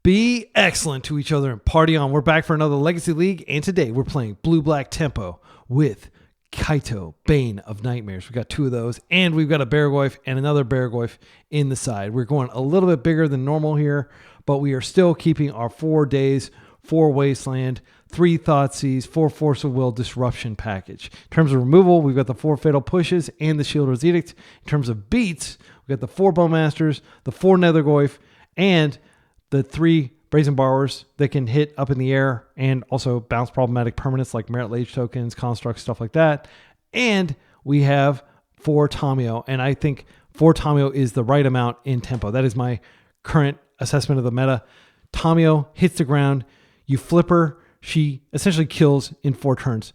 Be excellent to each other and party on. We're back for another Legacy League, and today we're playing Blue-Black Tempo with Kaito, Bane of Nightmares. We got two of those, and we've got a BRAZEN and another BRAZEN in the side. We're going a little bit bigger than normal here, but we are still keeping our 4 days, 4 Wasteland, 3 Thoughtseize, 4 Force of Will Disruption package. In terms of removal, we've got the 4 Fatal Pushes and the Shield's Edict. In terms of beats, we've got the 4 Bowmasters, the 4 Nethergoyf, and the 3 Brazen Borrowers that can hit up in the air and also bounce problematic permanents like Merit Lage tokens, constructs, stuff like that. And we have 4 Tamiyo, and I think 4 Tamiyo is the right amount in tempo. That is my current assessment of the meta. Tamiyo hits the ground, you flip her, she essentially kills in 4 turns.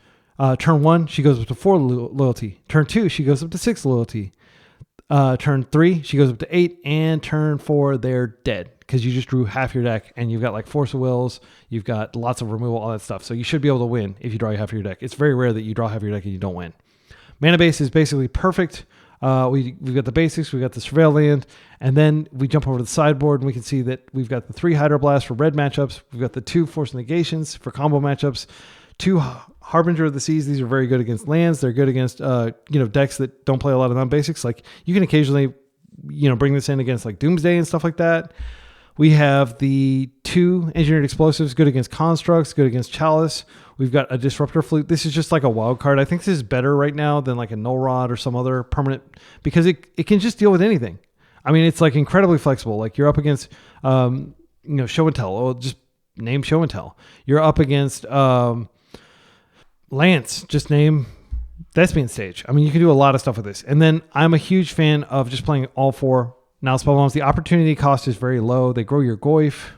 Turn 1, she goes up to 4 loyalty. Turn 2, she goes up to 6 loyalty. Turn 3, she goes up to 8, and turn 4, they're dead because you just drew half your deck and you've got like Force of Wills, you've got lots of removal, all that stuff. So you should be able to win if you draw half your deck. It's very rare that you draw half your deck and you don't win. Mana base is basically perfect. We've got the basics, we've got the Surveil land, and then we jump over to the sideboard and we can see that we've got the 3 Hydroblast for red matchups, we've got the 2 Force Negations for combo matchups, 2 Harbinger of the Seas. These are very good against lands. They're good against decks that don't play a lot of non-basics. Like you can occasionally bring this in against like Doomsday and stuff like that. We have the 2 Engineered Explosives, good against Constructs, good against Chalice. We've got a Disruptor Flute. This is just like a wild card. I think this is better right now than like a Null Rod or some other permanent because it can just deal with anything. I mean, it's like incredibly flexible. Like you're up against, Show and Tell. Oh, just name Show and Tell. You're up against Lance. Just name Thespian Stage. I mean, you can do a lot of stuff with this. And then I'm a huge fan of just playing all 4 now spellbombs. The opportunity cost is very low. They grow your Goyf,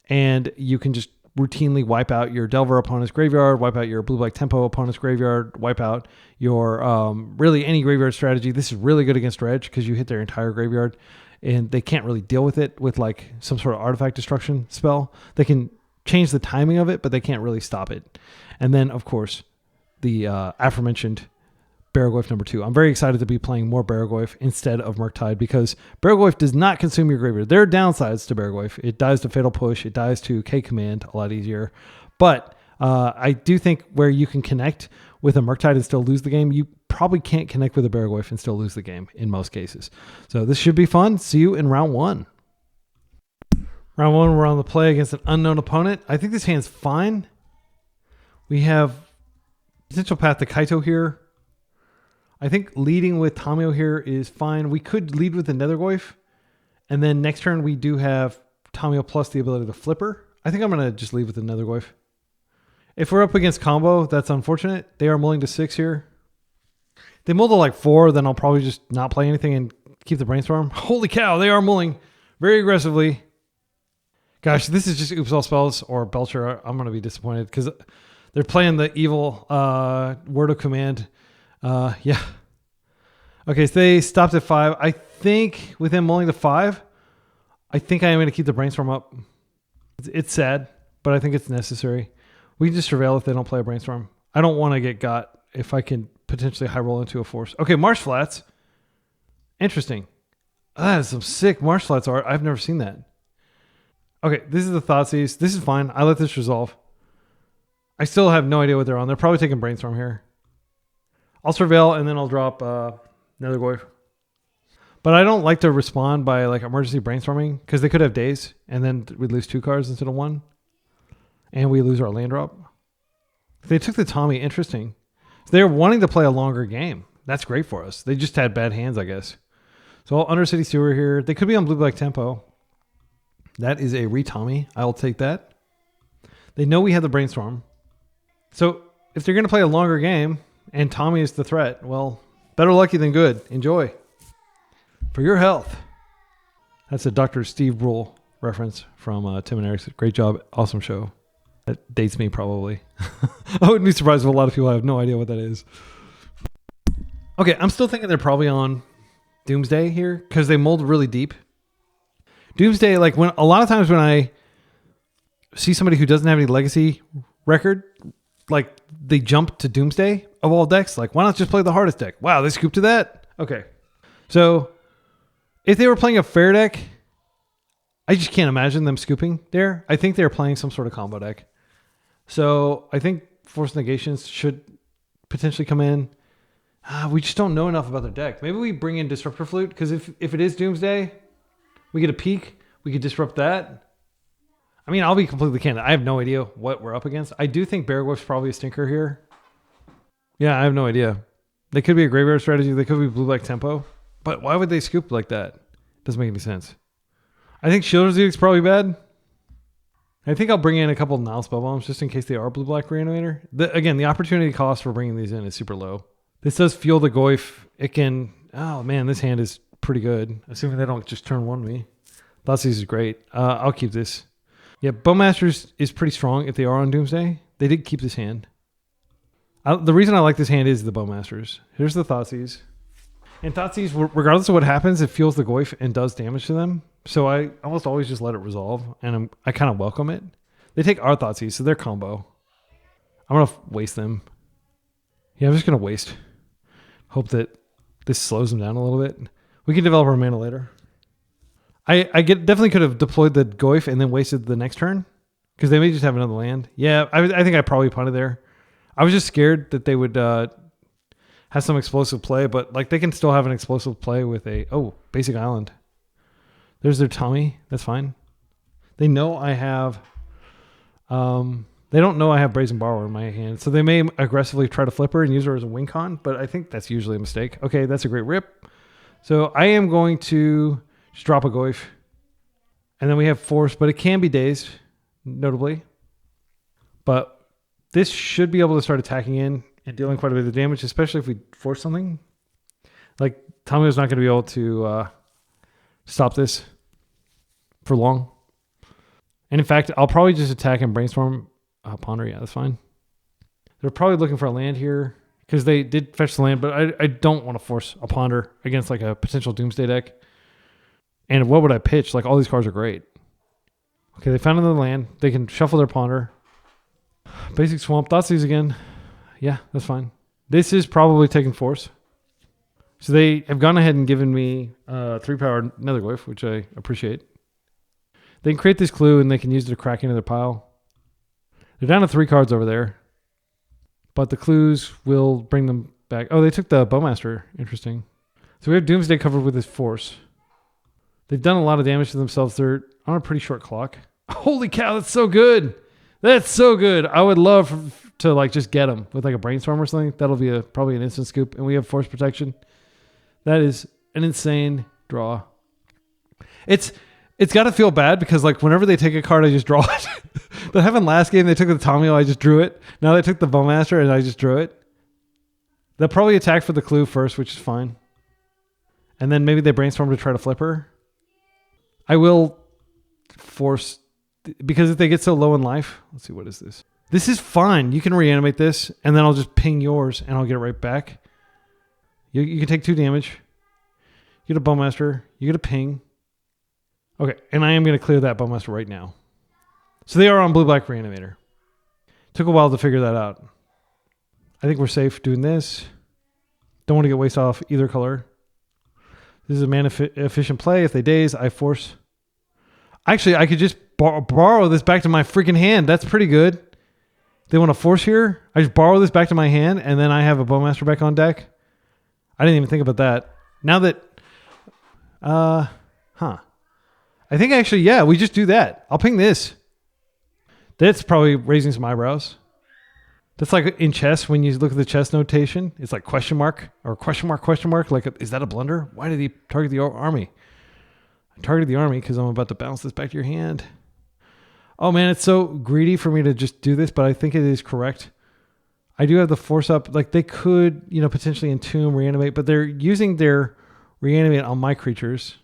and you can just routinely wipe out your Delver opponent's graveyard, wipe out your Blue-Black Tempo opponent's graveyard, wipe out your really any graveyard strategy. This is really good against Dredge because you hit their entire graveyard, and they can't really deal with it with like some sort of artifact destruction spell. They can change the timing of it, but they can't really stop it. And then, of course, the aforementioned BRAZEN number 2. I'm very excited to be playing more BRAZEN instead of Murktide because BRAZEN does not consume your graveyard. There are downsides to BRAZEN. It dies to Fatal Push. It dies to K Command a lot easier. But I do think where you can connect with a Murktide and still lose the game, you probably can't connect with a BRAZEN and still lose the game in most cases. So this should be fun. See you in round 1. Round 1, we're on the play against an unknown opponent. I think this hand's fine. We have potential path to Kaito here. I think leading with Tamiyo here is fine. We could lead with the Nethergoyf, and then next turn we do have Tamiyo plus the ability to flipper. I think I'm going to just lead with the Nethergoyf. If we're up against combo, that's unfortunate. They are mulling to 6 here. If they mull to like 4, then I'll probably just not play anything and keep the Brainstorm. Holy cow, they are mulling very aggressively. Gosh, this is just Oops All Spells or Belcher. I'm going to be disappointed because they're playing the evil Word of Command. Yeah. Okay, so they stopped at 5. I think with him mulling to 5, I think I am going to keep the Brainstorm up. It's sad, but I think it's necessary. We can just Surveil if they don't play a Brainstorm. I don't want to get got if I can potentially high roll into a Force. Okay, Marsh Flats. Interesting. That is some sick Marsh Flats art. I've never seen that. Okay, this is the Thoughtseize. This is fine. I let this resolve. I still have no idea what they're on. They're probably taking Brainstorm here. I'll Surveil and then I'll drop Nethergoyf. But I don't like to respond by like emergency brainstorming because they could have days and then we'd lose 2 cards instead of 1. And we lose our land drop. They took the Tommy. Interesting. So they're wanting to play a longer game. That's great for us. They just had bad hands, I guess. So I'll Undercity Sewer here. They could be on Blue-Black Tempo. That is a re-Tommy. I'll take that. They know we have the Brainstorm. So if they're going to play a longer game and Tommy is the threat, well, better lucky than good. Enjoy. For your health. That's a Dr. Steve Brule reference from Tim and Eric's. Great job. Awesome show. That dates me probably. I wouldn't be surprised if a lot of people have no idea what that is. Okay, I'm still thinking they're probably on Doomsday here because they mold really deep. Doomsday, like when a lot of times when I see somebody who doesn't have any legacy record, like they jump to Doomsday of all decks. Like, why not just play the hardest deck? Wow, they scooped to that. Okay. So if they were playing a fair deck, I just can't imagine them scooping there. I think they're playing some sort of combo deck. So I think Force Negations should potentially come in. We just don't know enough about their deck. Maybe we bring in Disruptor Flute, because if it is Doomsday, we get a peek. We could disrupt that. I mean, I'll be completely candid. I have no idea what we're up against. I do think Barrowgoyf's probably a stinker here. Yeah, I have no idea. They could be a graveyard strategy. They could be blue-black tempo. But why would they scoop like that? Doesn't make any sense. I think Shielder's Edict's probably bad. I think I'll bring in a couple of Nile Spell Bombs just in case they are blue-black Reanimator. Again, the opportunity cost for bringing these in is super low. This does fuel the Goyf. It can... Oh, man, this hand is pretty good. Assuming they don't just turn one me. Thoughtseize is great. I'll keep this. Yeah, Bowmasters is pretty strong if they are on Doomsday. They did keep this hand. The reason I like this hand is the Bowmasters. Here's the Thoughtseize. And Thoughtseize, regardless of what happens, it fuels the Goyf and does damage to them. So I almost always just let it resolve, and I kind of welcome it. They take our Thoughtseize, so they're combo. I'm going to waste them. Yeah, I'm just going to waste. Hope that this slows them down a little bit. We can develop our mana later. I definitely could have deployed the Goyf and then wasted the next turn, because they may just have another land. Yeah, I think I probably punted there. I was just scared that they would have some explosive play, but like they can still have an explosive play with a basic island. There's their Tommy. That's fine. They know I have. They don't know I have Brazen Borrower in my hand, so they may aggressively try to flip her and use her as a win con. But I think that's usually a mistake. Okay, that's a great rip. So I am going to just drop a Goyf, and then we have Force, but it can be dazed, notably. But this should be able to start attacking in and dealing quite a bit of damage, especially if we force something. Like, Tomio's not going to be able to stop this for long. And in fact, I'll probably just attack and Brainstorm Ponder. Yeah, that's fine. They're probably looking for a land here because they did fetch the land, but I don't want to force a Ponder against like a potential Doomsday deck. And what would I pitch? Like, all these cards are great. Okay, they found another land. They can shuffle their Ponder. Basic Swamp. Thoughtseize again. Yeah, that's fine. This is probably taking Force. So they have gone ahead and given me 3-power Netherglyph, which I appreciate. They can create this clue and they can use it to crack into their pile. They're down to 3 cards over there. But the clues will bring them back. Oh, they took the Bowmaster. Interesting. So we have Doomsday covered with his Force. They've done a lot of damage to themselves. They're on a pretty short clock. Holy cow, that's so good. That's so good. I would love to like just get them with like a Brainstorm or something. That'll be probably an instant scoop. And we have Force Protection. That is an insane draw. It's got to feel bad because like whenever they take a card, I just draw it. But having last game, they took the Tomio, I just drew it. Now they took the Bowmaster and I just drew it. They'll probably attack for the clue first, which is fine. And then maybe they Brainstorm to try to flip her. I will force, because if they get so low in life, let's see, what is this? This is fine. You can reanimate this and then I'll just ping yours and I'll get it right back. You can take 2 damage. You get a Bowmaster. You get a ping. Okay, and I am going to clear that Bowmaster right now. So they are on blue-black Reanimator. Took a while to figure that out. I think we're safe doing this. Don't want to get waste off either color. This is a mana-efficient play. If they daze, I force. Actually, I could just borrow this back to my freaking hand. That's pretty good. They want to force here. I just borrow this back to my hand, and then I have a Bowmaster back on deck. I didn't even think about that. Now that... I think actually, yeah, we just do that. I'll ping this. That's probably raising some eyebrows. That's like in chess, when you look at the chess notation, it's like question mark or question mark. Like, is that a blunder? Why did he target the army? I targeted the army because I'm about to bounce this back to your hand. Oh man, it's so greedy for me to just do this, but I think it is correct. I do have the Force up. Like they could, potentially entomb, reanimate, but they're using their reanimate on my creatures.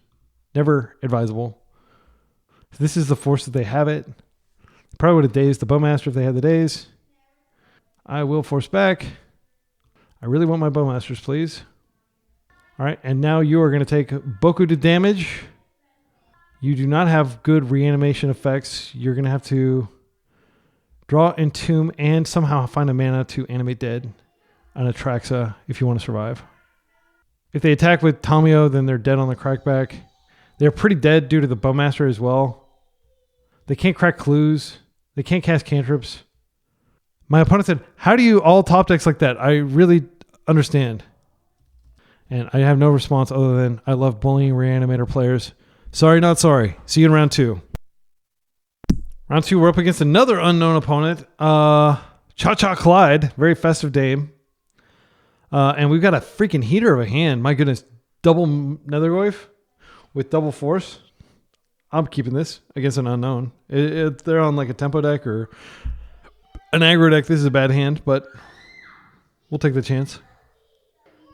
Never advisable. So this is the Force that they have it. Probably would have dazed the Bowmaster if they had the daze. I will force back. I really want my Bowmasters, please. All right, and now you are going to take Boku to damage. You do not have good reanimation effects. You're going to have to draw Entomb and somehow find a mana to animate dead on Atraxa if you want to survive. If they attack with Tomio, then they're dead on the crackback. They're pretty dead due to the Bowmaster as well. They can't crack clues. They can't cast cantrips. My opponent said, how do you all top decks like that? I really understand. And I have no response other than I love bullying Reanimator players. Sorry, not sorry. See you in round 2. Round 2, we're up against another unknown opponent. Cha-Cha Clyde. Very festive dame. And we've got a freaking heater of a hand. My goodness. Double Nethergoyf with double force. I'm keeping this against an unknown. If they're on like a tempo deck or an aggro deck, this is a bad hand, but we'll take the chance.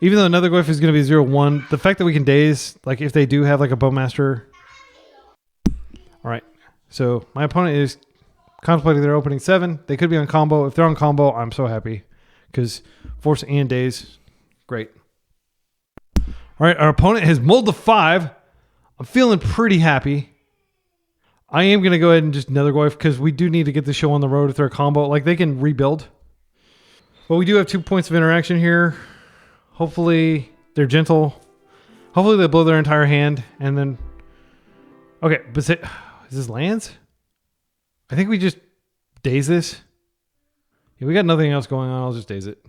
Even though Nethergoyf is going to be 0-1, the fact that we can daze, like if they do have like a Bowmaster. All right. So my opponent is contemplating their opening 7. They could be on combo. If they're on combo, I'm so happy because force and daze, great. All right. Our opponent has mulled to 5. I'm feeling pretty happy. I am going to go ahead and just Nethergoyf because we do need to get the show on the road if they're a combo. Like they can rebuild. But we do have 2 points of interaction here. Hopefully they're gentle. Hopefully they blow their entire hand and then... Okay, but is this lands? I think we just daze this. Yeah, we got nothing else going on. I'll just daze it.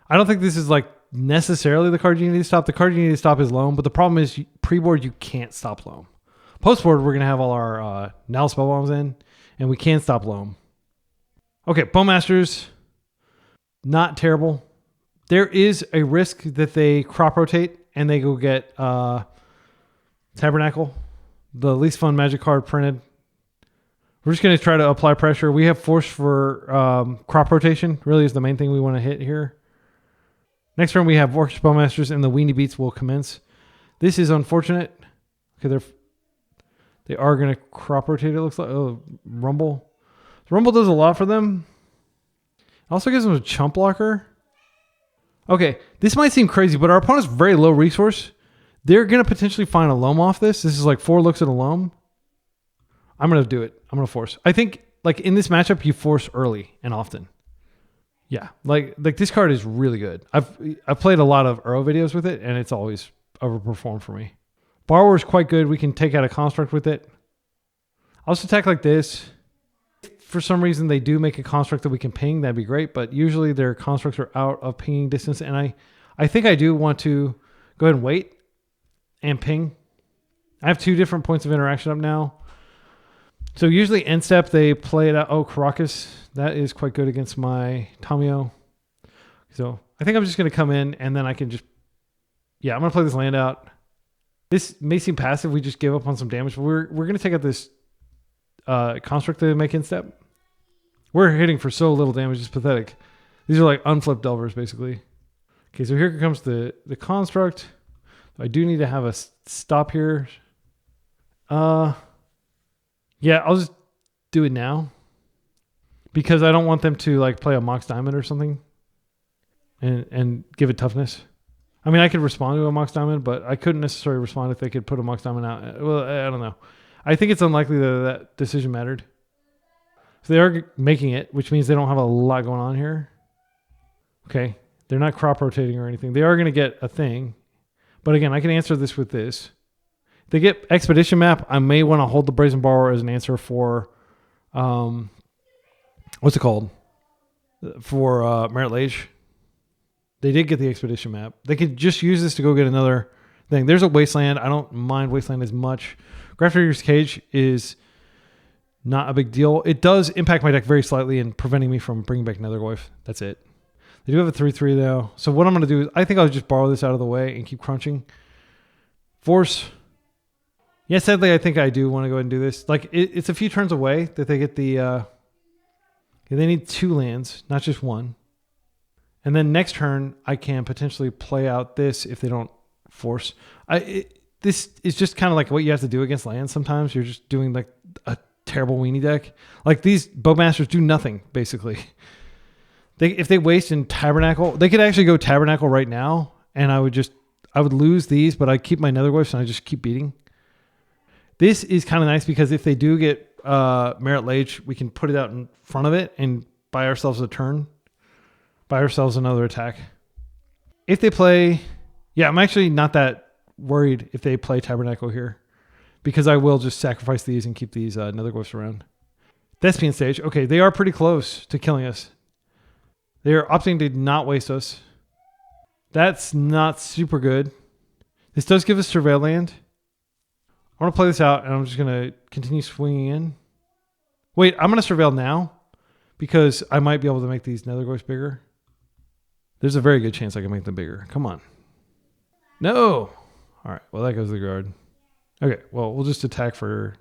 I don't think this is like necessarily the card you need to stop. The card you need to stop is Loam, but the problem is pre-board you can't stop Loam. Post-board we're going to have all our Now spell bombs in, and we can stop Loam. Okay, Bowmasters, not terrible. There is a risk that they crop rotate and they go get Tabernacle, the least fun magic card printed. We're just going to try to apply pressure. We have force for crop rotation. Really is the main thing we want to hit here. Next turn we have Orcish Bowmasters and the Weenie Beats will commence. This is unfortunate. Okay, they are going to crop rotate, it looks like. Oh, Rumble. Rumble does a lot for them. Also gives them a chump blocker. Okay, this might seem crazy, but our opponent's very low resource. They're going to potentially find a Loam off this. This is like 4 looks at a Loam. I'm going to do it. I'm going to force. I think like in this matchup, you force early and often. Yeah, like this card is really good. I've played a lot of Uro videos with it, and it's always overperformed for me. Borrower is quite good. We can take out a construct with it. I'll just attack like this. If for some reason they do make a construct that we can ping, that'd be great. But usually their constructs are out of pinging distance. And I think I do want to go ahead and wait and ping. I have 2 different points of interaction up now. So usually end step, they play it out. Oh, Caracas. That is quite good against my Tamio. So I think I'm just going to come in and then I can just... Yeah, I'm going to play this land out. This may seem passive. We just give up on some damage. But we're going to take out this construct that they make in step. We're hitting for so little damage. It's pathetic. These are like unflipped Delvers, basically. Okay, so here comes the construct. I do need to have a stop here. Yeah, I'll just do it now. Because I don't want them to like play a Mox Diamond or something. And give it toughness. I mean, I could respond to a Mox Diamond, but I couldn't necessarily respond if they could put a Mox Diamond out. Well, I don't know. I think it's unlikely that decision mattered. So they are making it, which means they don't have a lot going on here. Okay. They're not crop rotating or anything. They are going to get a thing. But again, I can answer this with this. If they get Expedition Map, I may want to hold the Brazen Borrower as an answer for... what's it called? For Merit Lage. They did get the Expedition Map. They could just use this to go get another thing. There's a Wasteland. I don't mind Wasteland as much. Grafdigger's Cage is not a big deal. It does impact my deck very slightly in preventing me from bringing back Nethergoyf. That's it. They do have a 3/3 though. So what I'm going to do is I think I'll just borrow this out of the way and keep crunching. Force. Yeah, sadly, I think I do want to go ahead and do this. Like it's a few turns away that they get the... they need 2 lands, not just 1. And then next turn, I can potentially play out this if they don't force. This is just kind of like what you have to do against lands sometimes. You're just doing like a terrible weenie deck. Like these Bowmasters do nothing, basically. If they waste in Tabernacle, they could actually go Tabernacle right now, and I would lose these, but I'd keep my Nethergoyfs and I just keep beating. This is kind of nice because if they do get Merit Lage, we can put it out in front of it and buy ourselves a turn. Buy ourselves another attack. If they play... Yeah, I'm actually not that worried if they play Tabernacle here. because I will just sacrifice these and keep these Netherglyphs around. Thespian stage. Okay, they are pretty close to killing us. They are opting to not waste us. That's not super good. This does give us Surveil Land. I want to play this out, and I'm just going to continue swinging in. Wait, I'm going to Surveil now because I might be able to make these Netherglyphs bigger. There's a very good chance I can make them bigger. Come on. No. All right, well, that goes to the guard. Okay, well, we'll just attack for...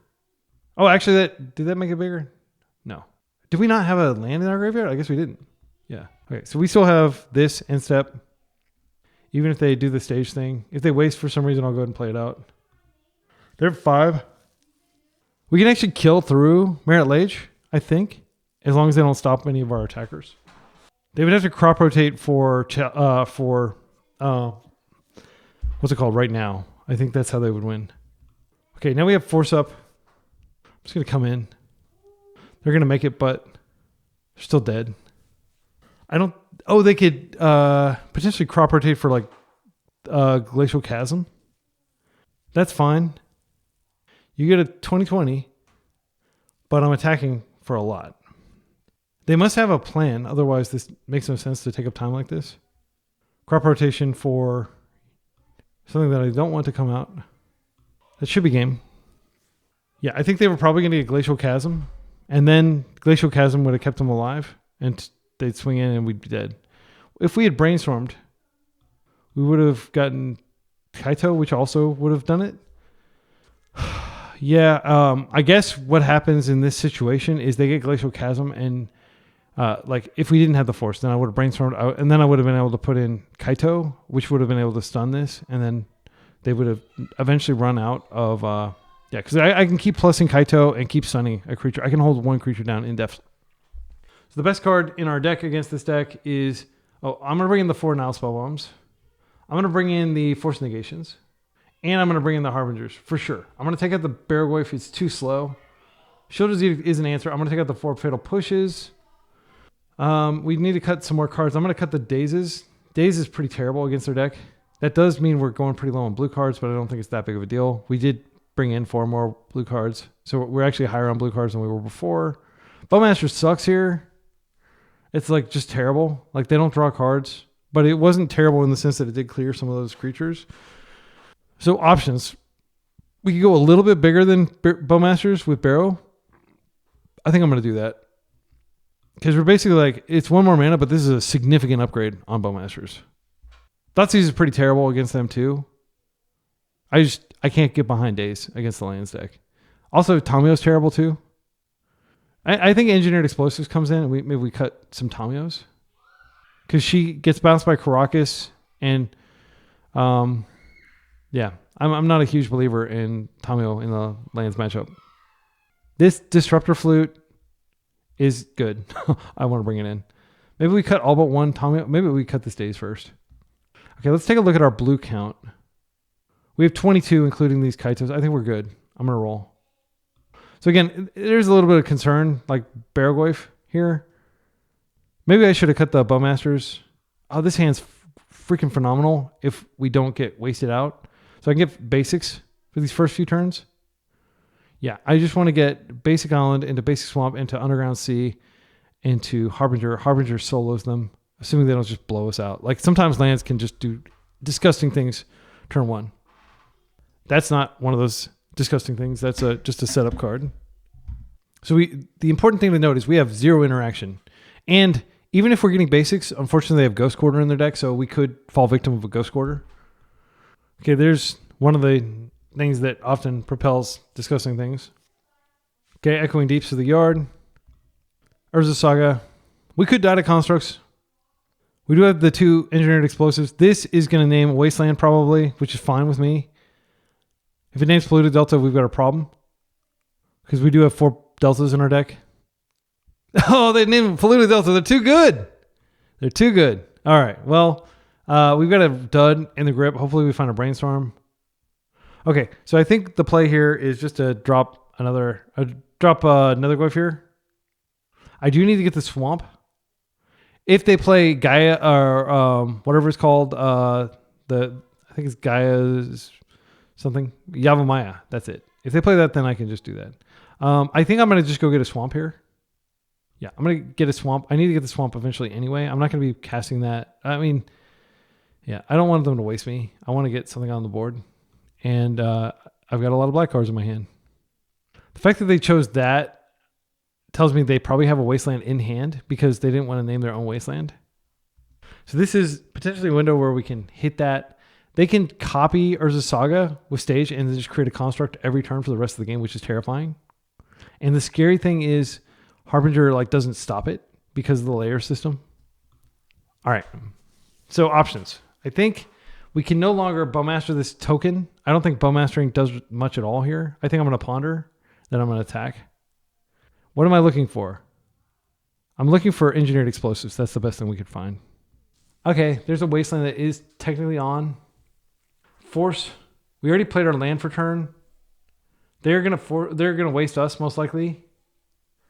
Oh, actually, did that make it bigger? No. Did we not have a land in our graveyard? I guess we didn't. Yeah. Okay, so we still have this end step. Even if they do the stage thing. If they waste for some reason, I'll go ahead and play it out. They're at 5. We can actually kill through Merit Lage, I think, as long as they don't stop any of our attackers. They would have to crop rotate for what's it called right now. I think that's how they would win. Okay, now we have Force Up. I'm just going to come in. They're going to make it, but they're still dead. I don't... Oh, they could potentially crop rotate for like Glacial Chasm. That's fine. You get a 20/20, but I'm attacking for a lot. They must have a plan, otherwise this makes no sense to take up time like this. Crop rotation for something that I don't want to come out. That should be game. Yeah, I think they were probably going to get Glacial Chasm, and then Glacial Chasm would have kept them alive, and they'd swing in and we'd be dead. If we had brainstormed, we would have gotten Kaito, which also would have done it. Yeah, I guess what happens in this situation is they get Glacial Chasm, and like if we didn't have the Force, then I would have brainstormed out, and then I would have been able to put in Kaito, which would have been able to stun this, and then they would have eventually run out of... yeah, because I can keep plussing Kaito and keep stunning a creature. I can hold one creature down indefinitely. So the best card in our deck against this deck is... Oh, I'm going to bring in the 4 Nile Spellbombs. I'm going to bring in the Force Negations. And I'm going to bring in the Harbingers, for sure. I'm going to take out the Barrowgoyf. It's too slow. Shield is an answer. I'm going to take out the 4 Fatal Pushes. We need to cut some more cards. I'm going to cut the Dazes. Daze is pretty terrible against their deck. That does mean we're going pretty low on blue cards, but I don't think it's that big of a deal. We did bring in 4 more blue cards. So we're actually higher on blue cards than we were before. Bowmaster sucks here. It's like just terrible. Like they don't draw cards, but it wasn't terrible in the sense that it did clear some of those creatures. So options. We could go a little bit bigger than Bowmasters with Barrow. I think I'm going to do that. Because we're basically like, it's 1 more mana, but this is a significant upgrade on Bowmasters. Thoughtseize is pretty terrible against them too. I can't get behind Daze against the lands deck. Also, Tamio's terrible too. I think Engineered Explosives comes in and maybe we cut some Tamios. Because she gets bounced by Karakas and yeah, I'm not a huge believer in Tamio in the lands matchup. This Disruptor Flute is good. I want to bring it in. Maybe we cut all but 1 Tamio. Maybe we cut this Daze first. Okay, let's take a look at our blue count. We have 22, including these Kaitos. I think we're good. I'm going to roll. So again, there's a little bit of concern, like Barrowgoyf here. Maybe I should have cut the Bowmasters. Oh, this hand's freaking phenomenal if we don't get wasted out. So I can get basics for these first few turns. Yeah, I just want to get Basic Island into Basic Swamp, into Underground Sea, into Harbinger. Harbinger solos them, assuming they don't just blow us out. Like sometimes lands can just do disgusting things turn 1. That's not one of those disgusting things. That's just a setup card. So the important thing to note is we have 0 interaction. And even if we're getting basics, unfortunately they have Ghost Quarter in their deck, so we could fall victim of a Ghost Quarter. Okay, there's one of the things that often propels disgusting things. Okay, Echoing Deeps to the yard. Urza Saga. We could die to Constructs. We do have the 2 Engineered Explosives. This is going to name Wasteland probably, which is fine with me. If it names Polluted Delta, we've got a problem. Because we do have 4 Deltas in our deck. Oh, they named Polluted Delta. They're too good. They're too good. All right. Well, we've got a dud in the grip. Hopefully we find a Brainstorm. Okay. So I think the play here is just to drop another Netherglyph here. I do need to get the Swamp. If they play Gaia or whatever it's called, I think it's Gaia's... something. Yavimaya. That's it. If they play that, then I can just do that. I think I'm going to just go get a swamp here. Yeah, I'm going to get a swamp. I need to get the swamp eventually anyway. I'm not going to be casting that. I mean, yeah, I don't want them to waste me. I want to get something on the board. And I've got a lot of black cards in my hand. The fact that they chose that tells me they probably have a wasteland in hand because they didn't want to name their own wasteland. So this is potentially a window where we can hit that. They can copy Urza's Saga with stage and then just create a construct every turn for the rest of the game, which is terrifying. And the scary thing is Harbinger like doesn't stop it because of the layer system. All right. So options. I think we can no longer Bowmaster this token. I don't think Bowmastering does much at all here. I think I'm going to ponder, then I'm going to attack. What am I looking for? I'm looking for engineered explosives. That's the best thing we could find. Okay, there's a wasteland that is technically on. Force. We already played our land for turn. They're gonna waste us most likely.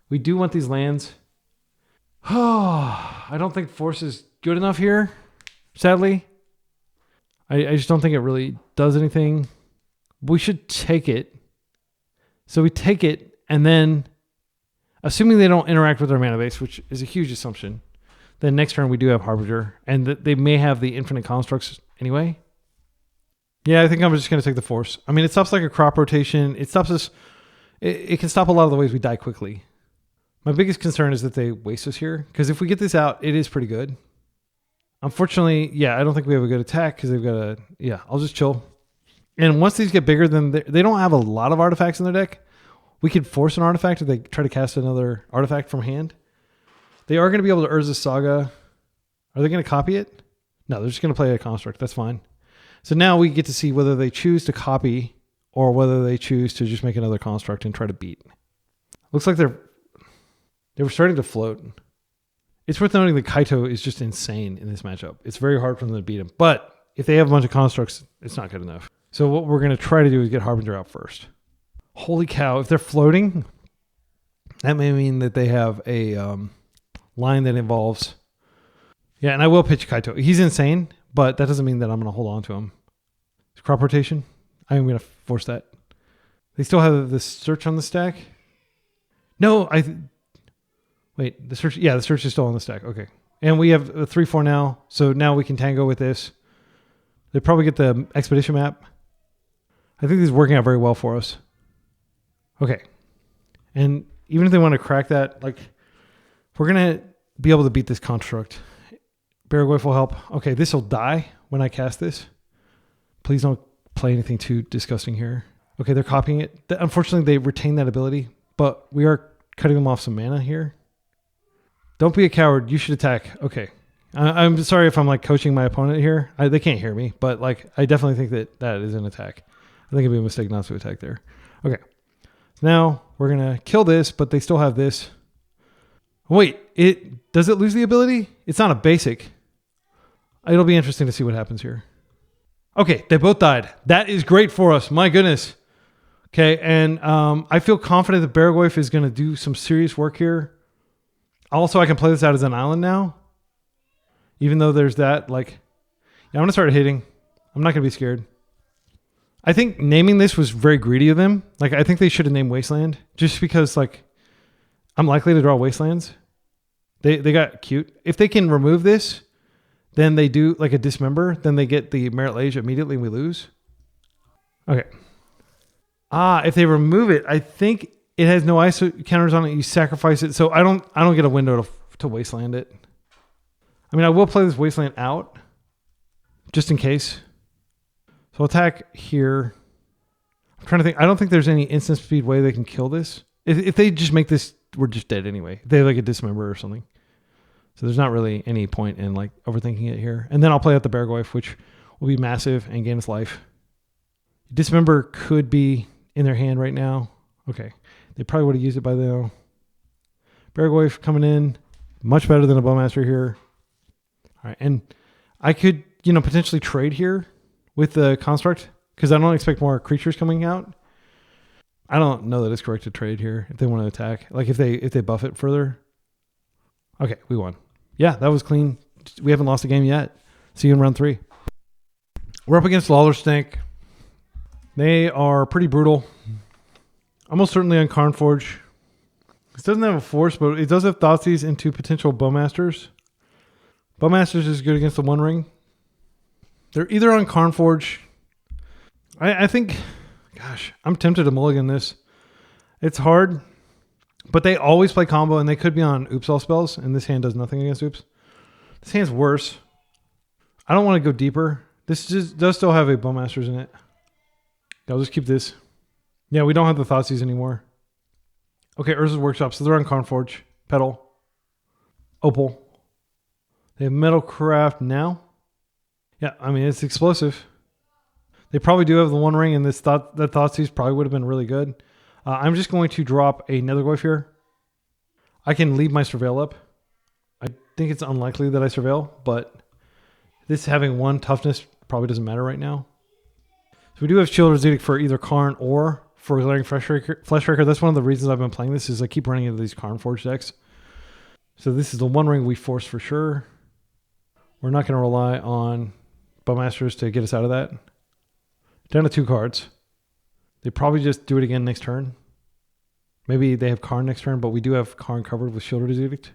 We do want these lands. Oh, I don't think force is good enough here. Sadly, I just don't think it really does anything. We should take it. So we take it, and then, assuming they don't interact with our mana base, which is a huge assumption, then next turn we do have Harbinger, and they may have the infinite constructs anyway. Yeah, I think I'm just going to take the force. I mean, it stops like a crop rotation. It stops us. It can stop a lot of the ways we die quickly. My biggest concern is that they waste us here, because if we get this out, it is pretty good. Unfortunately, yeah, I don't think we have a good attack because they've got a... Yeah, I'll just chill. And once these get bigger, then they don't have a lot of artifacts in their deck. We could force an artifact if they try to cast another artifact from hand. They are going to be able to Urza's Saga. Are they going to copy it? No, they're just going to play a construct. That's fine. So now we get to see whether they choose to copy or whether they choose to just make another construct and try to beat. Looks like they were starting to float. It's worth noting that Kaito is just insane in this matchup. It's very hard for them to beat him. But if they have a bunch of constructs, it's not good enough. So what we're going to try to do is get Harbinger out first. Holy cow. If they're floating, that may mean that they have a line that involves... Yeah, and I will pitch Kaito. He's insane, but that doesn't mean that I'm going to hold on to him. Crop rotation. I'm going to force that. They still have the search on the stack? No, wait, the search... Yeah, the search is still on the stack. Okay. And we have a 3-4 now, so now we can tango with this. They probably get the expedition map. I think this is working out very well for us. Okay. And even if they want to crack that, like, we're going to be able to beat this construct. BRAZEN will help. Okay, this will die when I cast this. Please don't play anything too disgusting here. Okay, they're copying it. Unfortunately, they retain that ability, but we are cutting them off some mana here. Don't be a coward. You should attack. Okay. I'm sorry if I'm like coaching my opponent here. They can't hear me, but like I definitely think that is an attack. I think it'd be a mistake not to attack there. Okay. So now we're going to kill this, but they still have this. Wait, does it lose the ability? It's not a basic. It'll be interesting to see what happens here. Okay, they both died. That is great for us. My goodness. Okay, and I feel confident that BRAZEN is going to do some serious work here. Also, I can play this out as an island now. Even though there's that, like... Yeah, I'm going to start hitting. I'm not going to be scared. I think naming this was very greedy of them. Like, I think they should have named Wasteland. Just because, like, I'm likely to draw Wastelands. They got cute. If they can remove this... Then they do like a dismember. Then they get the Merit Lage immediately and we lose. Okay. If they remove it, I think it has no ice counters on it. You sacrifice it. So I don't get a window to wasteland it. I mean, I will play this wasteland out just in case. So I'll attack here. I'm trying to think. I don't think there's any instant speed way they can kill this. If they just make this, we're just dead anyway. If they have like a dismember or something. So there's not really any point in like overthinking it here. And then I'll play out the BRAZEN, which will be massive and gain its life. Dismember could be in their hand right now. Okay. They probably would have used it by now. BRAZEN coming in. Much better than a Bowmaster here. All right. And I could, potentially trade here with the construct because I don't expect more creatures coming out. I don't know that it's correct to trade here if they want to attack. Like if they buff it further. Okay, we won. Yeah, that was clean. We haven't lost a game yet. See you in round 3. We're up against Lawler Stink. They are pretty brutal. Almost certainly on Karnforge. This doesn't have a force, but it does have Thoughtseize into potential Bowmasters. Bowmasters is good against the One Ring. They're either on Karnforge. I think, gosh, I'm tempted to mulligan this. It's hard, but they always play combo, and they could be on Oops all spells, and this hand does nothing against Oops. This hand's worse. I don't want to go deeper. This just does still have a Bowmasters in it. I'll just keep this. Yeah, we don't have the Thoughtseize anymore. Okay, Urza's Workshop. So they're on Karnforge. Petal. Opal. They have Metalcraft now. Yeah, I mean, it's explosive. They probably do have the One Ring, and that Thoughtseize probably would have been really good. I'm just going to drop a Nethergoyf here. I can leave my Surveil up. I think it's unlikely that I Surveil, but this having 1 toughness probably doesn't matter right now. So we do have Shield Residic for either Karn or for Glaring Fleshraker. That's one of the reasons I've been playing this, is I keep running into these Karnforge decks. So this is the One Ring we force for sure. We're not going to rely on Bowmasters to get us out of that. Down to 2 cards. They probably just do it again next turn. Maybe they have Karn next turn, but we do have Karn covered with Shield Edict.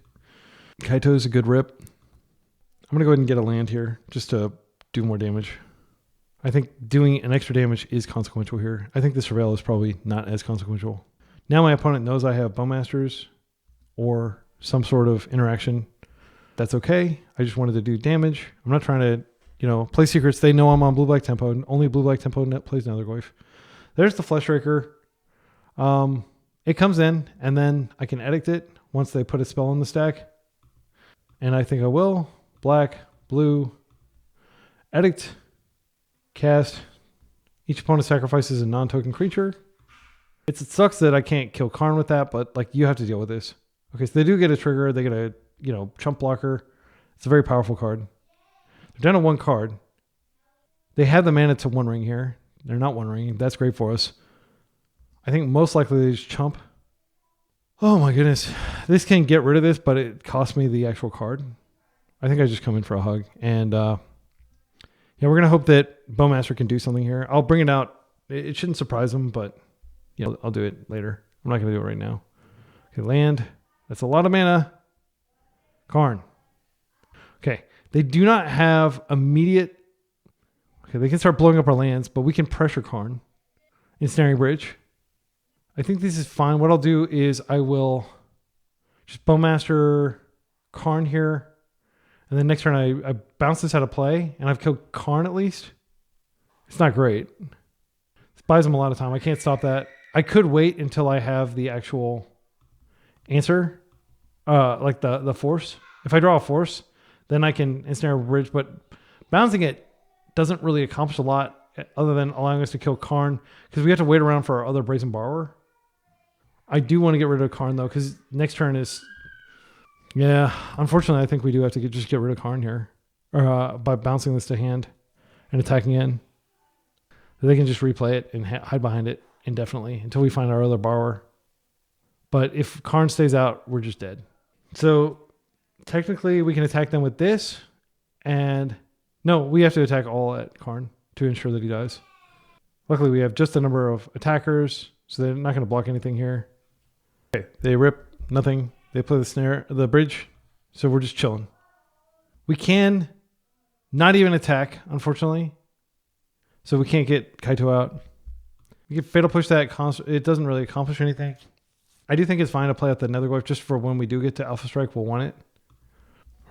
Kaito is a good rip. I'm going to go ahead and get a land here just to do more damage. I think doing an extra damage is consequential here. I think the Surveil is probably not as consequential. Now my opponent knows I have Bowmasters or some sort of interaction. That's okay. I just wanted to do damage. I'm not trying to, play secrets. They know I'm on Blue-Black Tempo, and only Blue-Black Tempo plays Nethergoyf. There's the Fleshraker. It comes in, and then I can edict it once they put a spell in the stack. And I think I will. Black, blue, edict, cast. Each opponent sacrifices a non-token creature. It sucks that I can't kill Karn with that, but you have to deal with this. Okay, so they do get a trigger. They get a chump blocker. It's a very powerful card. They're down to 1 card. They have the mana to One Ring here. They're not One Ring. That's great for us. I think most likely they just chump. Oh my goodness. This can get rid of this, but it cost me the actual card. I think I just come in for a hug. And we're going to hope that Bowmaster can do something here. I'll bring it out. It shouldn't surprise them, but I'll do it later. I'm not going to do it right now. Okay, land. That's a lot of mana. Karn. Okay. They do not have immediate... Okay, they can start blowing up our lands, but we can pressure Karn. Ensnaring Bridge. I think this is fine. What I'll do is I will just Bowmaster Karn here. And then next turn I bounce this out of play, and I've killed Karn at least. It's not great. This buys them a lot of time. I can't stop that. I could wait until I have the actual answer, like the force. If I draw a force, then I can ensnare Bridge, but bouncing it doesn't really accomplish a lot other than allowing us to kill Karn, because we have to wait around for our other Brazen Borrower. I do want to get rid of Karn though, because next turn is... Yeah, unfortunately, I think we do have to just get rid of Karn here, or by bouncing this to hand and attacking in. They can just replay it and hide behind it indefinitely until we find our other borrower. But if Karn stays out, we're just dead. So technically, we can attack them with this, and no, we have to attack all at Karn to ensure that he dies. Luckily, we have just a number of attackers, so they're not going to block anything here. Okay, they rip nothing. They play the bridge, so we're just chilling. We can not even attack, unfortunately, so we can't get Kaito out. We can Fatal Push that. It doesn't really accomplish anything. I do think it's fine to play out the Nethergoyf just for when we do get to Alpha Strike, we'll want it.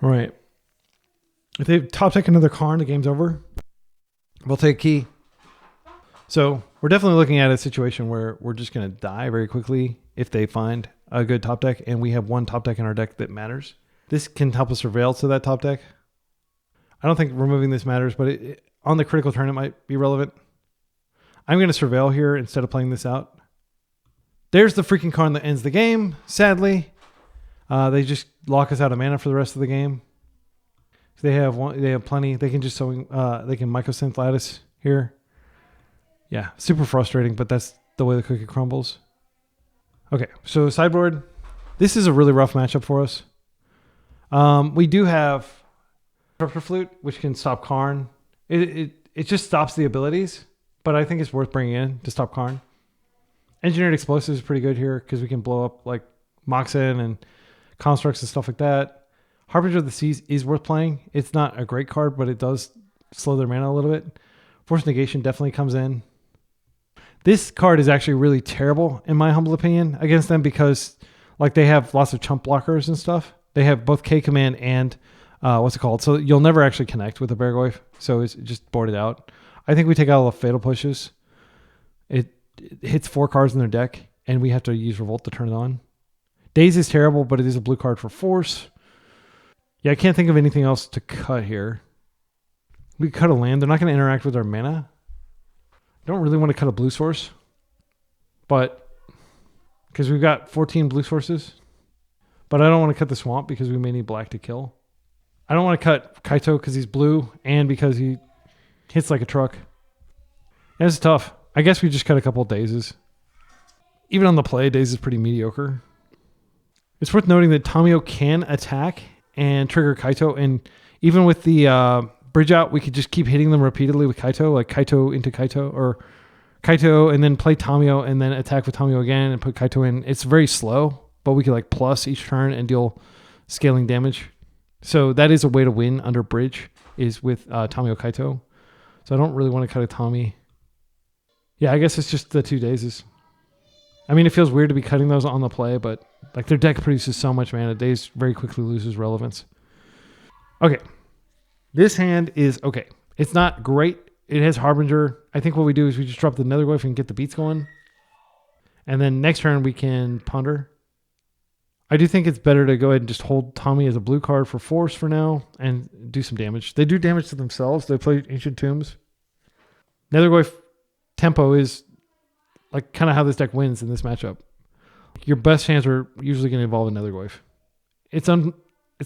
All right. If they top deck another Karn, the game's over. We'll take key. So we're definitely looking at a situation where we're just going to die very quickly if they find a good top deck, and we have 1 top deck in our deck that matters. This can help us surveil to that top deck. I don't think removing this matters, but on the critical turn, it might be relevant. I'm going to surveil here instead of playing this out. There's the freaking Karn that ends the game, sadly. They just lock us out of mana for the rest of the game. They have plenty. They can just they can Mycosynth Lattice here. Yeah, super frustrating, but that's the way the cookie crumbles. Okay, so sideboard. This is a really rough matchup for us. We do have Disruptor Flute, which can stop Karn. It just stops the abilities, but I think it's worth bringing in to stop Karn. Engineered Explosives is pretty good here because we can blow up like Moxen and Constructs and stuff like that. Harbinger of the Seas is worth playing. It's not a great card, but it does slow their mana a little bit. Force Negation definitely comes in. This card is actually really terrible, in my humble opinion, against them because like they have lots of chump blockers and stuff. They have both K command and what's it called? So you'll never actually connect with the Barrowgoyf. So it's just boarded out. I think we take out all the Fatal Pushes. It hits 4 cards in their deck, and we have to use Revolt to turn it on. Daze is terrible, but it is a blue card for Force. Yeah, I can't think of anything else to cut here. We cut a land. They're not going to interact with our mana. I don't really want to cut a blue source, but because we've got 14 blue sources, but I don't want to cut the swamp because we may need black to kill. I don't want to cut Kaito because he's blue and because he hits like a truck. It's tough. I guess we just cut a couple of Dazes. Even on the play, Daze is pretty mediocre. It's worth noting that Tamio can attack and trigger Kaito, and even with the bridge out, we could just keep hitting them repeatedly with Kaito, like Kaito into Kaito, or Kaito and then play Tamio and then attack with Tamio again and put Kaito in. It's very slow, but we could like plus each turn and deal scaling damage. So that is a way to win under bridge, is with Tamio Kaito. So I don't really want to cut a Tommy. Yeah, I guess it's just the 2 Dazes. I mean, it feels weird to be cutting those on the play, but like their deck produces so much mana, Daze very quickly loses relevance. Okay. This hand is okay. It's not great. It has Harbinger. I think what we do is we just drop the Nethergoyf and get the beats going. And then next turn we can ponder. I do think it's better to go ahead and just hold Tommy as a blue card for Force for now and do some damage. They do damage to themselves. They play Ancient Tombs. Nethergoyf Tempo is like kind of how this deck wins in this matchup. Your best hands are usually going to involve another Nethergoyf. It's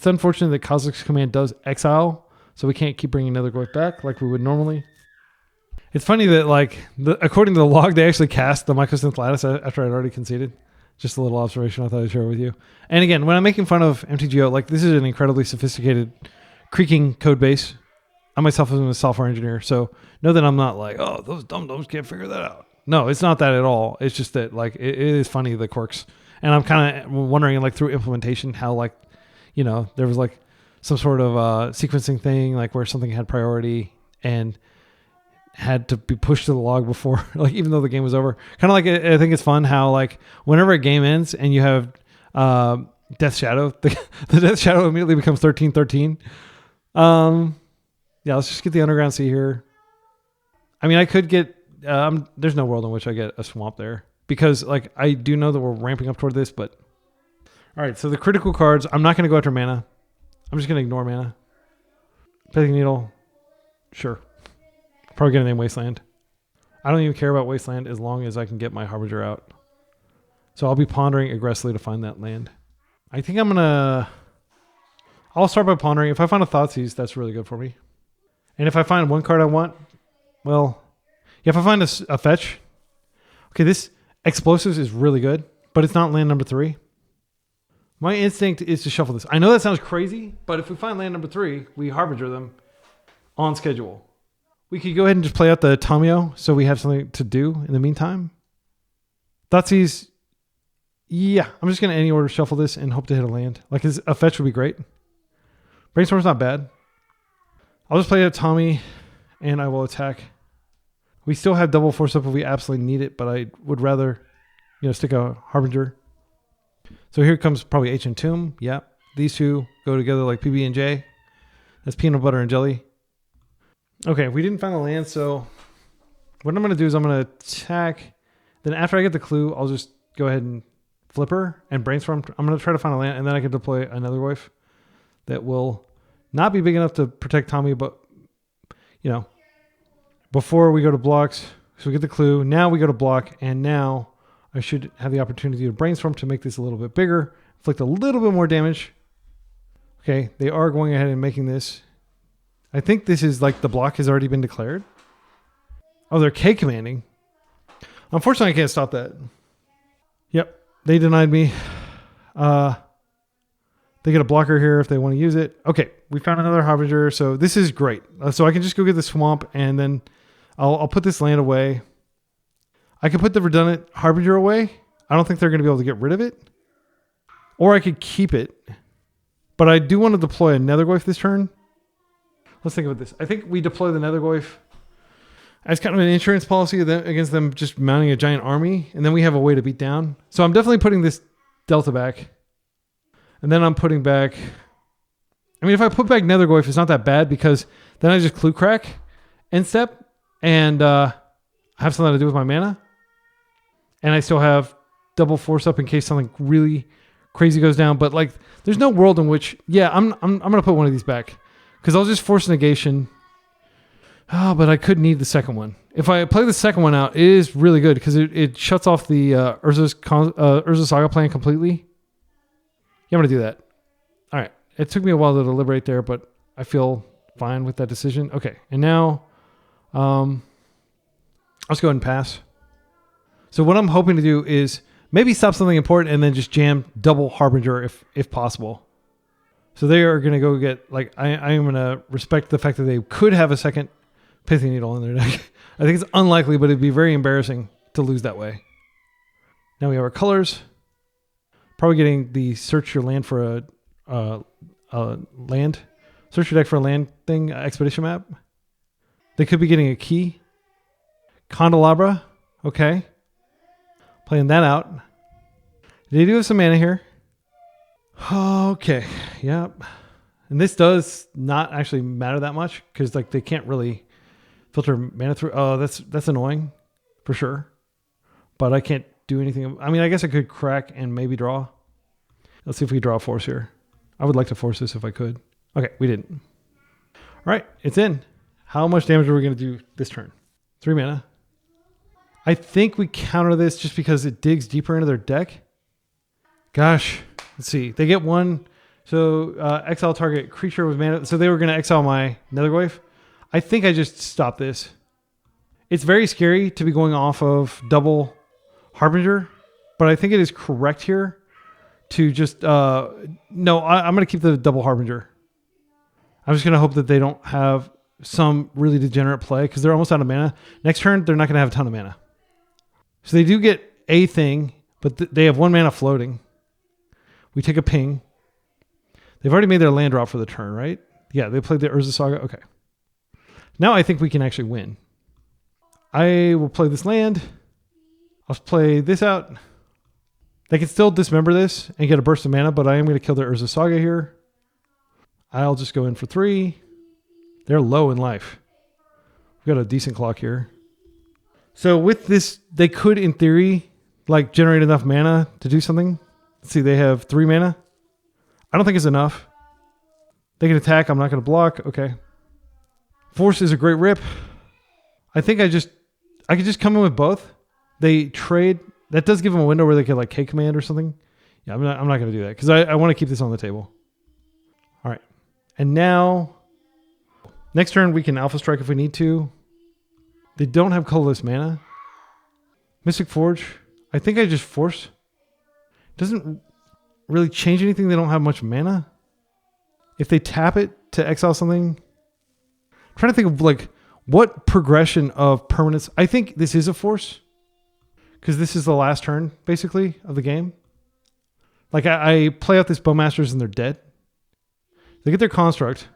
unfortunate that Kozilek's Command does exile, so we can't keep bringing Nethergoyf back like we would normally. It's funny that like according to the log, they actually cast the Mycosynth Lattice after I'd already conceded. Just a little observation I thought I'd share with you. And again, when I'm making fun of MTGO, like this is an incredibly sophisticated creaking code base. I myself am a software engineer, so know that I'm not like, oh, those dum-dums can't figure that out. No, it's not that at all. It's just that like it is funny, the quirks. And I'm kind of wondering like through implementation how like, you know, there was like some sort of sequencing thing like where something had priority and had to be pushed to the log before, like even though the game was over. Kind of like I think it's fun how like whenever a game ends and you have Death Shadow, the Death Shadow immediately becomes 13-13. Yeah, let's just get the Underground Sea here. I mean, I could get there's no world in which I get a swamp there because like I do know that we're ramping up toward this, but all right, so the critical cards, I'm not going to go after mana. I'm just going to ignore mana. Pithing Needle, sure. Probably going to name Wasteland. I don't even care about Wasteland as long as I can get my Harbinger out. So I'll be pondering aggressively to find that land. I think I'll start by pondering. If I find a Thoughtseize, that's really good for me. And if I find one card I want, well, yeah, if I find a fetch, okay, this Explosives is really good, but it's not land number 3. My instinct is to shuffle this. I know that sounds crazy, but if we find land number 3, we Harbinger them on schedule. We could go ahead and just play out the Tamio so we have something to do in the meantime. Thoughtseize, yeah, I'm just going to any order shuffle this and hope to hit a land. Like a fetch would be great. Brainstorm's not bad. I'll just play a Tommy and I will attack. We still have double force up if we absolutely need it, but I would rather, stick a Harbinger. So here comes probably Ancient Tomb. Yeah, these two go together like PB and J. That's peanut butter and jelly. Okay, we didn't find the land, so what I'm going to do is I'm going to attack. Then after I get the clue, I'll just go ahead and flip her and brainstorm. I'm going to try to find a land, and then I can deploy another Nethergoyf that will not be big enough to protect Tommy, but, before we go to blocks, so we get the clue. Now we go to block, and now I should have the opportunity to brainstorm to make this a little bit bigger, inflict a little bit more damage. Okay, they are going ahead and making this. I think this is like the block has already been declared. Oh, they're K commanding. Unfortunately, I can't stop that. Yep, they denied me. They get a blocker here if they want to use it. Okay, we found another Harbinger, so this is great. So I can just go get the swamp, and then I'll put this land away. I could put the redundant Harbinger away. I don't think they're going to be able to get rid of it. Or I could keep it. But I do want to deploy a Nethergoyf this turn. Let's think about this. I think we deploy the Nethergoyf as kind of an insurance policy against them just mounting a giant army. And then we have a way to beat down. So I'm definitely putting this Delta back. And then I'm putting back... I mean, if I put back Nethergoyf, it's not that bad because then I just Clue Crack end step and have something to do with my mana. And I still have double force up in case something really crazy goes down. But like, there's no world in which... Yeah, I'm going to put one of these back. Because I'll just force negation. Oh, but I could need the second one. If I play the second one out, it is really good because it shuts off the Urza Saga plan completely. Yeah, I'm going to do that. All right. It took me a while to deliberate there, but I feel fine with that decision. Okay. And now, let's go ahead and pass. So what I'm hoping to do is maybe stop something important and then just jam double Harbinger if possible. So they are going to go get, like, I am going to respect the fact that they could have a second Pithy Needle in their deck. I think it's unlikely, but it'd be very embarrassing to lose that way. Now we have our colors. Probably getting the search your land for a land. Search your deck for a land thing, expedition map. They could be getting a key. Candelabra. Okay. Playing that out. They do have some mana here. Okay. Yep. And this does not actually matter that much because like they can't really filter mana through. Oh, that's annoying for sure. But I can't do anything. I mean, I guess I could crack and maybe draw. Let's see if we draw a force here. I would like to force this if I could. Okay, we didn't. All right, it's in. How much damage are we going to do this turn? 3 mana. I think we counter this just because it digs deeper into their deck. Gosh, let's see. They get one. So exile target creature with mana. So they were going to exile my Nethergoyf. I think I just stopped this. It's very scary to be going off of double Harbinger, but I think it is correct here to just... no, I'm going to keep the double Harbinger. I'm just going to hope that they don't have some really degenerate play because they're almost out of mana. Next turn, they're not going to have a ton of mana. So they do get a thing, but they have 1 mana floating. We take a ping. They've already made their land drop for the turn, right? Yeah, they played the Urza Saga. Okay. Now I think we can actually win. I will play this land. I'll play this out. They can still dismember this and get a burst of mana, but I am going to kill their Urza Saga here. I'll just go in for 3. They're low in life. We've got a decent clock here. So with this, they could, in theory, like generate enough mana to do something. Let's see, they have 3 mana. I don't think it's enough. They can attack. I'm not going to block. Okay. Force is a great rip. I think I could just come in with both. They trade. That does give them a window where they could like K command or something. Yeah, I'm not going to do that because I want to keep this on the table. All right. And now, next turn we can Alpha Strike if we need to. They don't have colorless mana. Mystic Forge. I think I just force. Doesn't really change anything. They don't have much mana. If they tap it to exile something. I'm trying to think of like what progression of permanence. I think this is a force. Because this is the last turn, basically, of the game. Like I play out this Bowmasters and they're dead. They get their construct.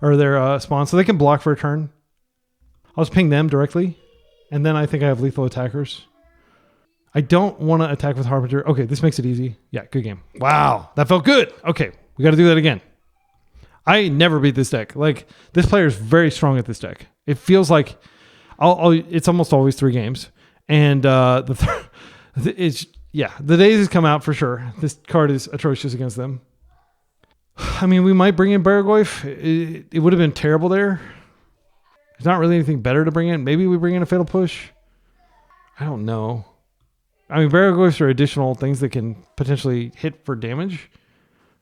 Or their spawn. So they can block for a turn. I'll just ping them directly. And then I think I have lethal attackers. I don't want to attack with Harbinger. Okay, this makes it easy. Yeah, good game. Wow, that felt good. Okay, we got to do that again. I never beat this deck. Like, this player is very strong at this deck. It feels like it's almost always 3 games. And the days has come out for sure. This card is atrocious against them. I mean, we might bring in Barrowgoyf. It would have been terrible there. There's not really anything better to bring in. Maybe we bring in a Fatal Push. I don't know. I mean, Barrowgoyfs are additional things that can potentially hit for damage.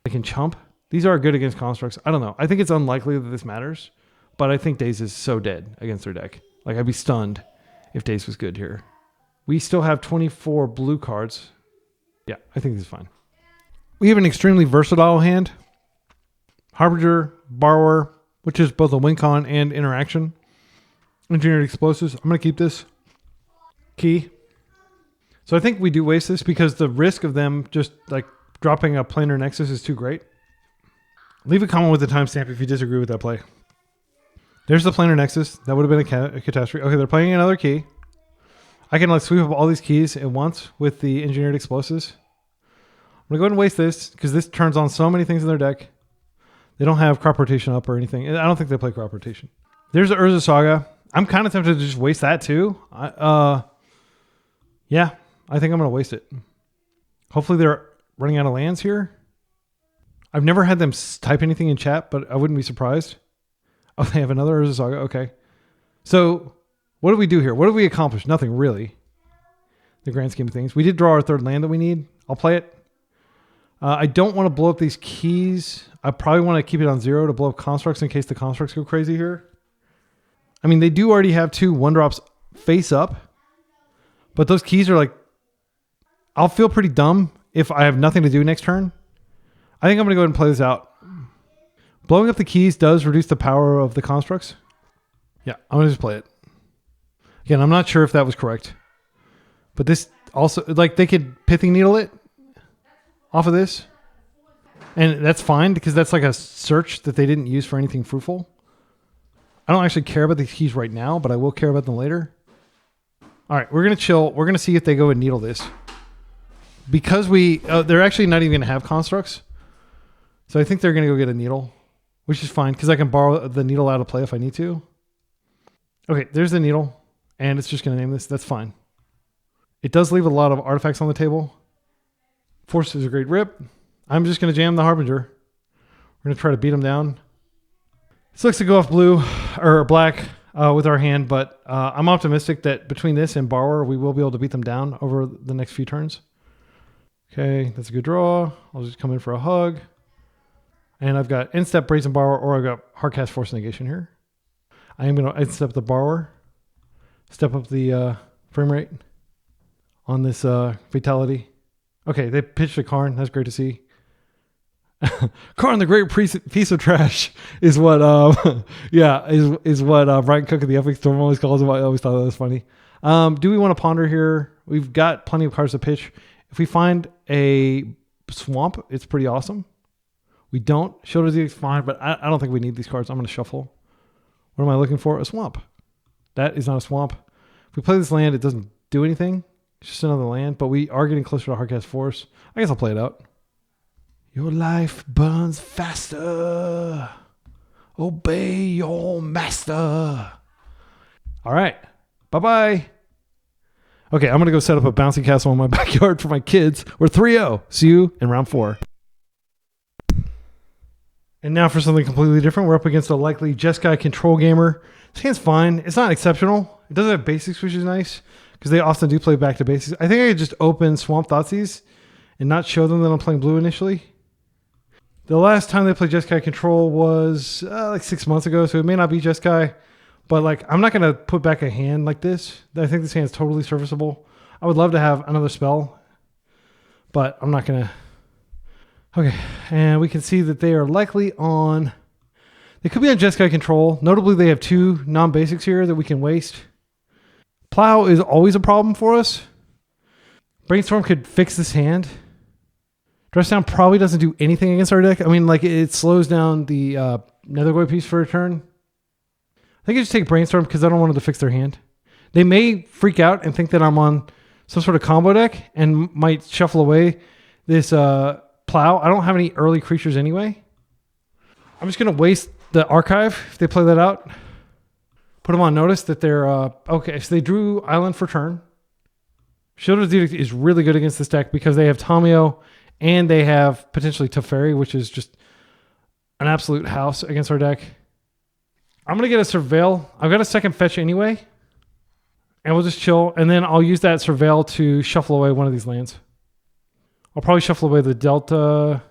They can chump. These are good against constructs. I don't know. I think it's unlikely that this matters, but I think Daze is so dead against their deck. Like, I'd be stunned if Daze was good here. We still have 24 blue cards. Yeah, I think this is fine. We have an extremely versatile hand. Harbinger, Borrower, which is both a win con and interaction. Engineered Explosives. I'm going to keep this. Key. So I think we do waste this because the risk of them just like dropping a planar nexus is too great. Leave a comment with the timestamp if you disagree with that play. There's the planar nexus. That would have been a catastrophe. Okay, they're playing another key. I can like sweep up all these keys at once with the engineered explosives. I'm going to go ahead and waste this because this turns on so many things in their deck. They don't have crop rotation up or anything. I don't think they play crop rotation. There's the Urza Saga. I'm kind of tempted to just waste that too. Yeah, I think I'm going to waste it. Hopefully they're running out of lands here. I've never had them type anything in chat, but I wouldn't be surprised. Oh, they have another Urza Saga. Okay. So what do we do here? What have we accomplished? Nothing really. The grand scheme of things. We did draw our third land that we need. I'll play it. I don't want to blow up these keys. I probably want to keep it on 0 to blow up constructs in case the constructs go crazy here. I mean, they do already have 2 1-drops face up, but those keys are like, I'll feel pretty dumb if I have nothing to do next turn. I think I'm going to go ahead and play this out. Blowing up the keys does reduce the power of the constructs. Yeah, I'm going to just play it. Again, I'm not sure if that was correct, but this also, like, they could pithing needle it off of this, and that's fine because that's like a search that they didn't use for anything fruitful. I don't actually care about the keys right now, but I will care about them later. All right, we're going to chill. We're going to see if they go and needle this. Because they're actually not even going to have constructs. So I think they're going to go get a needle, which is fine because I can borrow the needle out of play if I need to. Okay, there's the needle, and it's just going to name this. That's fine. It does leave a lot of artifacts on the table. Force is a great rip. I'm just going to jam the Harbinger. We're going to try to beat him down. This looks to go off blue or black with our hand, but I'm optimistic that between this and Borrower, we will be able to beat them down over the next few turns. Okay, that's a good draw. I'll just come in for a hug. And I've got Instep, Brazen Borrower, or I've got Hardcast Force Negation here. I am going to Instep the Borrower. Step up the frame rate on this Fatality. Okay, they pitched a Karn. That's great to see. Karn, the great piece of trash, is what, is what Brian Cook of the Epic Storm always calls him. I always thought that was funny. Do we want to ponder here? We've got plenty of cards to pitch. If we find a swamp, it's pretty awesome. We don't. Shoulder Z is fine, but I don't think we need these cards. I'm going to shuffle. What am I looking for? A swamp. That is not a swamp. If we play this land, it doesn't do anything. It's just another land, but we are getting closer to Hardcast Force. I guess I'll play it out. Your life burns faster. Obey your master. All right. Bye-bye. Okay, I'm going to go set up a bouncy castle in my backyard for my kids. We're 3-0. See you in round 4. And now for something completely different. We're up against a likely Jeskai Control gamer. This hand's fine. It's not exceptional. It doesn't have basics, which is nice, because they often do play back to basics. I think I could just open Swamp Thoughtseize and not show them that I'm playing blue initially. The last time they played Jeskai Control was like 6 months ago, so it may not be Jeskai. But like, I'm not going to put back a hand like this. I think this hand is totally serviceable. I would love to have another spell, but I'm not going to. Okay, and we can see that they are likely on. They could be on Jeskai Control. Notably, they have 2 non-basics here that we can waste. Plow is always a problem for us. Brainstorm could fix this hand. Dress Down probably doesn't do anything against our deck. I mean, like, it slows down the Nethergoy piece for a turn. I think I just take Brainstorm because I don't want them to fix their hand. They may freak out and think that I'm on some sort of combo deck and might shuffle away this Plow. I don't have any early creatures anyway. I'm just going to waste the Archive if they play that out. Put them on notice that they're... okay, so they drew Island for turn. Shielded Edict is really good against this deck because they have Tamio and they have potentially Teferi, which is just an absolute house against our deck. I'm going to get a Surveil. I've got a second fetch anyway. And we'll just chill. And then I'll use that Surveil to shuffle away one of these lands. I'll probably shuffle away the Delta.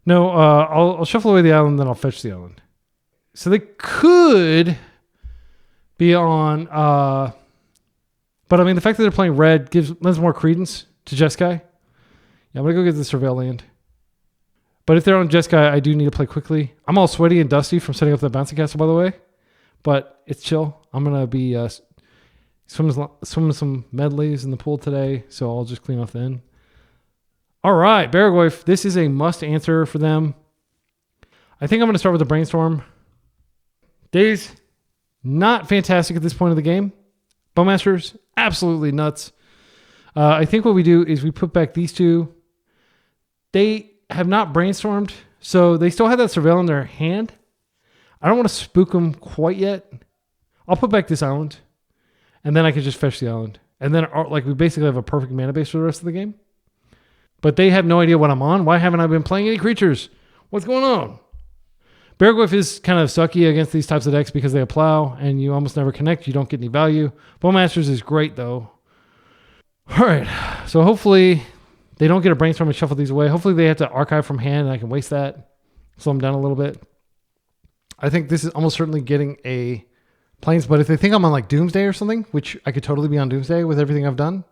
No, I'll shuffle away the island, then I'll fetch the island. So they could be on... but I mean, the fact that they're playing red lends more credence to Jeskai. Yeah, I'm going to go get the Surveil land. But if they're on Jeskai, I do need to play quickly. I'm all sweaty and dusty from setting up the bouncy castle, by the way. But it's chill. I'm going to be Swimming some medleys in the pool today, so I'll just clean off then. All right, Barrowgoyf. This is a must answer for them. I think I'm going to start with the Brainstorm. Days, not fantastic at this point of the game. Bowmasters, absolutely nuts. I think what we do is we put back these two. They have not brainstormed, so they still have that Surveil in their hand. I don't want to spook them quite yet. I'll put back this island, and then I can just fetch the island. And then we basically have a perfect mana base for the rest of the game. But they have no idea what I'm on. Why haven't I been playing any creatures? What's going on? Barrowgoyf is kind of sucky against these types of decks because they have plow, and you almost never connect. You don't get any value. Bowmasters is great, though. All right, so hopefully they don't get a Brainstorm and shuffle these away. Hopefully they have to archive from hand, and I can waste that, slow them down a little bit. I think this is almost certainly getting a Plains, but if they think I'm on like Doomsday or something, which I could totally be on Doomsday with everything I've done,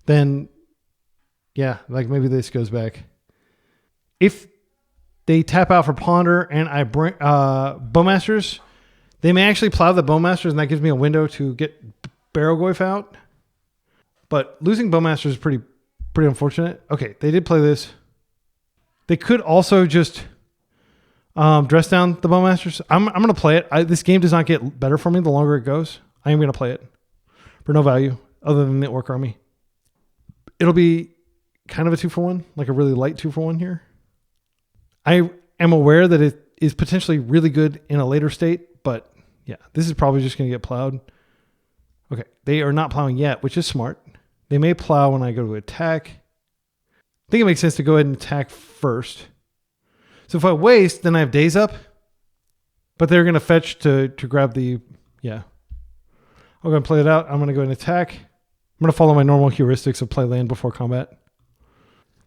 then yeah, like maybe this goes back. If they tap out for Ponder and I bring Bowmasters, they may actually plow the Bowmasters, and that gives me a window to get Barrowgoyf out. But losing Bowmasters is pretty unfortunate. Okay, they did play this. They could also just dress down the Bowmasters. I'm going to play it. This game does not get better for me the longer it goes. I am going to play it for no value other than the Orc Army. It'll be kind of a 2-for-1, like a really light 2-for-1 here. I am aware that it is potentially really good in a later state, but yeah, this is probably just going to get plowed. Okay, they are not plowing yet, which is smart. They may plow when I go to attack. I think it makes sense to go ahead and attack first. So if I waste, then I have days up, but they're going to fetch to grab the, yeah. I'm going to play it out. I'm going to go and attack. I'm going to follow my normal heuristics of play land before combat.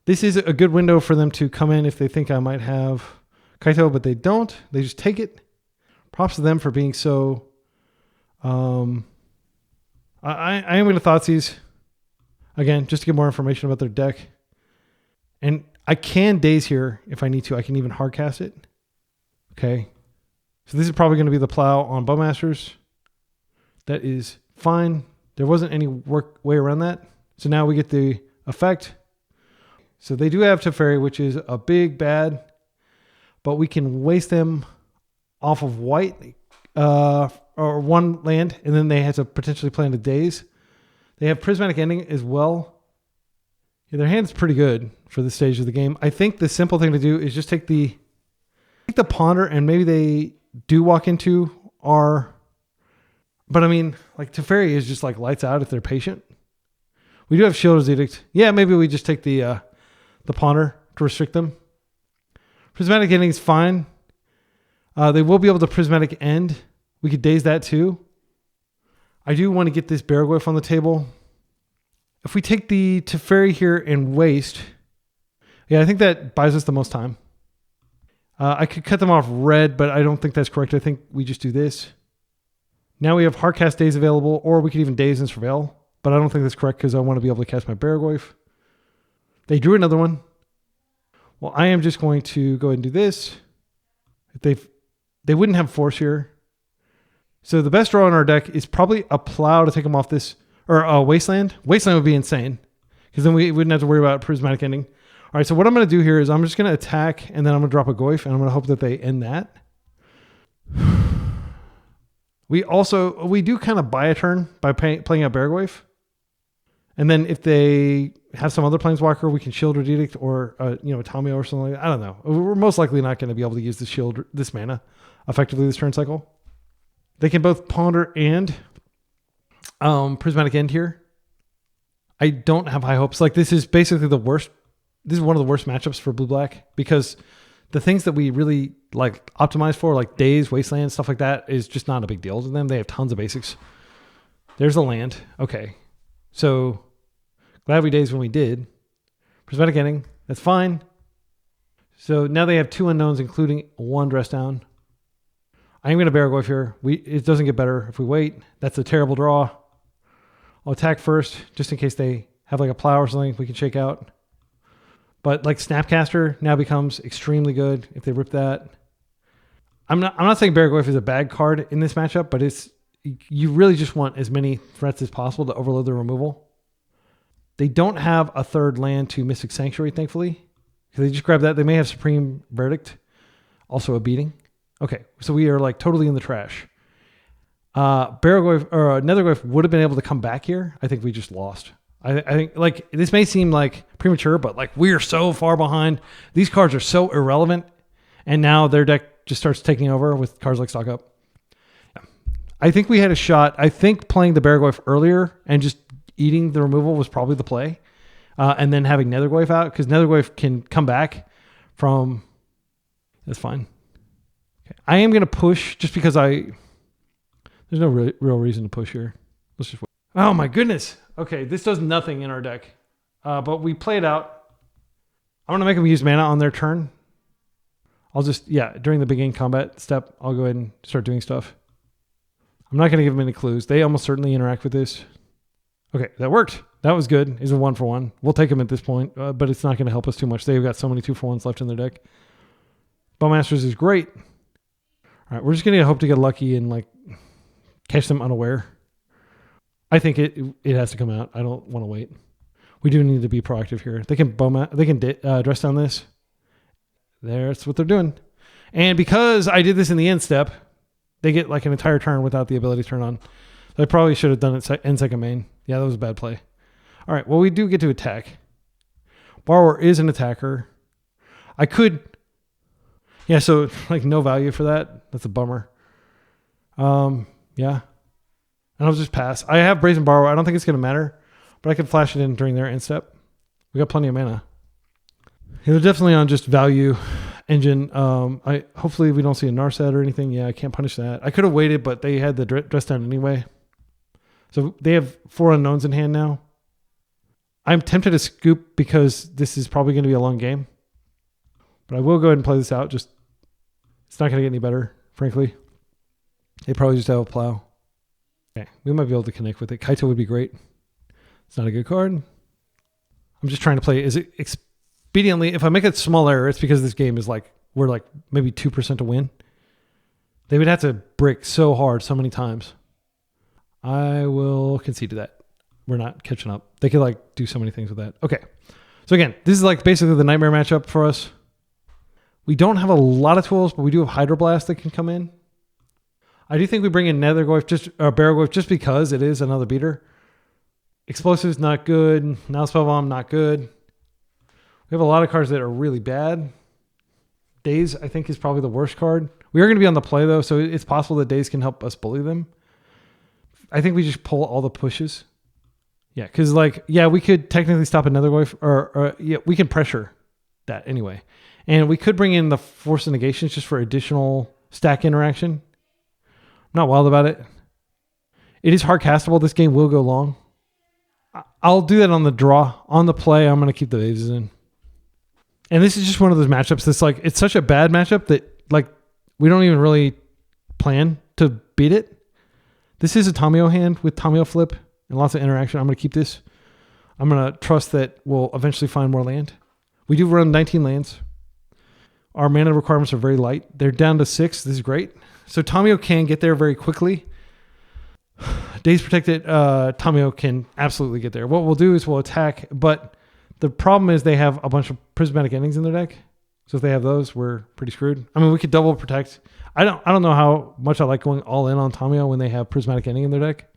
This is a good window for them to come in if they think I might have Kaito, but they don't. They just take it. Props to them for being so... I am going to Thoughtseize. Again, just to get more information about their deck. And I can daze here if I need to. I can even hardcast it. Okay. So this is probably going to be the plow on Bowmasters. That is fine. There wasn't any way around that. So now we get the effect. So they do have Teferi, which is a big bad, but we can waste them off of white or one land, and then they have to potentially play into days. They have Prismatic Ending as well. Yeah, their hand's pretty good for this stage of the game. I think the simple thing to do is just take the Ponder, and maybe they do walk into our... But I mean, like Teferi is just like lights out if they're patient. We do have Shielder's Edict. Yeah, maybe we just take the Ponder to restrict them. Prismatic Ending is fine. They will be able to Prismatic End. We could daze that too. I do want to get this Barrowgoyf on the table. If we take the Teferi here and waste, yeah, I think that buys us the most time. I could cut them off red, but I don't think that's correct. I think we just do this. Now we have Hardcast Daze available, or we could even Daze and Surveil, but I don't think that's correct because I want to be able to cast my Barrowgoyf. They drew another one. Well, I am just going to go ahead and do this. They wouldn't have Force here. So the best draw in our deck is probably a plow to take them off this, or a Wasteland. Wasteland would be insane because then we wouldn't have to worry about Prismatic Ending. All right, so what I'm going to do here is I'm just going to attack, and then I'm going to drop a Goyf, and I'm going to hope that they end that. We do kind of buy a turn by playing out Barrowgoyf. And then if they have some other Planeswalker, we can Shield Edict or Tamio or something like that. I don't know. We're most likely not going to be able to use this mana effectively this turn cycle. They can both Ponder and Prismatic End here. I don't have high hopes. Like this is basically the worst. This is one of the worst matchups for blue-black because the things that we really like optimize for, like Daze, Wasteland, stuff like that, is just not a big deal to them. They have tons of basics. There's a land. Okay. So glad we Daze when we did. Prismatic Ending. That's fine. So now they have two unknowns, including one dress down. I'm going to Barrowgoyf here. It doesn't get better if we wait. That's a terrible draw. I'll attack first, just in case they have like a plow or something we can shake out. But like Snapcaster now becomes extremely good if they rip that. I'm not saying Barrowgoyf is a bad card in this matchup, but it's you really just want as many threats as possible to overload the removal. They don't have a third land to Mystic Sanctuary, thankfully. Because they just grab that. They may have Supreme Verdict. Also a beating. Okay, so we are like totally in the trash. Barrowgoyf or Nethergoyf would have been able to come back here. I think we just lost. I think like this may seem like premature, but like we are so far behind. These cards are so irrelevant, and now their deck just starts taking over with cards like Stock Up. Yeah. I think we had a shot. I think playing the Barrowgoyf earlier and just eating the removal was probably the play, and then having Nethergoyf out because Nethergoyf can come back from. That's fine. Okay. I am going to push just because there's no real reason to push here. Let's just wait. Oh my goodness. Okay, this does nothing in our deck. But we play it out. I'm going to make them use mana on their turn. I'll just, during the beginning combat step, I'll go ahead and start doing stuff. I'm not going to give them any clues. They almost certainly interact with this. Okay, that worked. That was good. It's a 1-for-1. We'll take them at this point, but it's not going to help us too much. They've got so many 2-for-1s left in their deck. Bowmasters is great. All right, we're just going to hope to get lucky and like catch them unaware. I think it has to come out. I don't want to wait. We do need to be proactive here. They can dress down this. That's what they're doing. And because I did this in the end step, they get like an entire turn without the ability to turn on. So I probably should have done it in second main. Yeah, that was a bad play. All right, well, we do get to attack. Borrower is an attacker. I could... Yeah, so like no value for that. That's a bummer. Yeah. And I'll just pass. I have Brazen Borrower. I don't think it's going to matter, but I can flash it in during their end step. We got plenty of mana. They're definitely on just value engine. Hopefully we don't see a Narset or anything. Yeah, I can't punish that. I could have waited, but they had the dress down anyway. So they have 4 unknowns in hand now. I'm tempted to scoop because this is probably going to be a long game. But I will go ahead and play this out. Just it's not going to get any better, frankly. They probably just have a plow. Okay, we might be able to connect with it. Kaito would be great. It's not a good card. I'm just trying to play. Is it expediently? If I make a small error, it's because this game is like we're like maybe 2% to win. They would have to brick so hard so many times. I will concede to that. We're not catching up. They could like do so many things with that. Okay, so again, this is like basically the nightmare matchup for us. We don't have a lot of tools, but we do have Hydroblast that can come in. I do think we bring in Nethergoyf Barrowgoyf just because it is another beater. Explosives not good. Now Spellbomb not good. We have a lot of cards that are really bad. Daze I think is probably the worst card. We are going to be on the play though, so it's possible that Daze can help us bully them. I think we just pull all the pushes. Yeah, because we could technically stop another Nethergoyf, or we can pressure that anyway. And we could bring in the Force of Negations just for additional stack interaction. I'm not wild about it. It is hard castable. This game will go long. I'll do that on the draw. On the play, I'm going to keep the bases in. And this is just one of those matchups that's like, it's such a bad matchup that like we don't even really plan to beat it. This is a Tamio hand with Tamio flip and lots of interaction. I'm going to keep this. I'm going to trust that we'll eventually find more land. We do run 19 lands. Our mana requirements are very light. They're down to 6. This is great. So Tamio can get there very quickly. Daze Protected, Tamio can absolutely get there. What we'll do is we'll attack, but the problem is they have a bunch of prismatic endings in their deck. So if they have those, we're pretty screwed. I mean, we could double protect. I don't know how much I like going all in on Tamio when they have prismatic ending in their deck.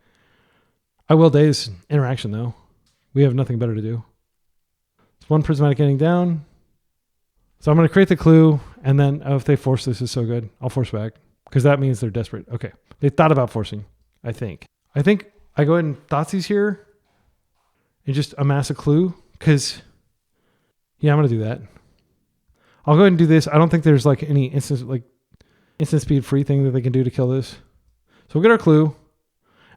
I will Daze interaction though. We have nothing better to do. It's one prismatic ending down. So I'm going to create the clue, and then if they force this is so good, I'll force back because that means they're desperate. Okay, they thought about forcing. I think I go ahead and Thoughtseize here and just amass a clue because I'm going to do that. I'll go ahead and do this. I don't think there's like any instant speed free thing that they can do to kill this. So we'll get our clue.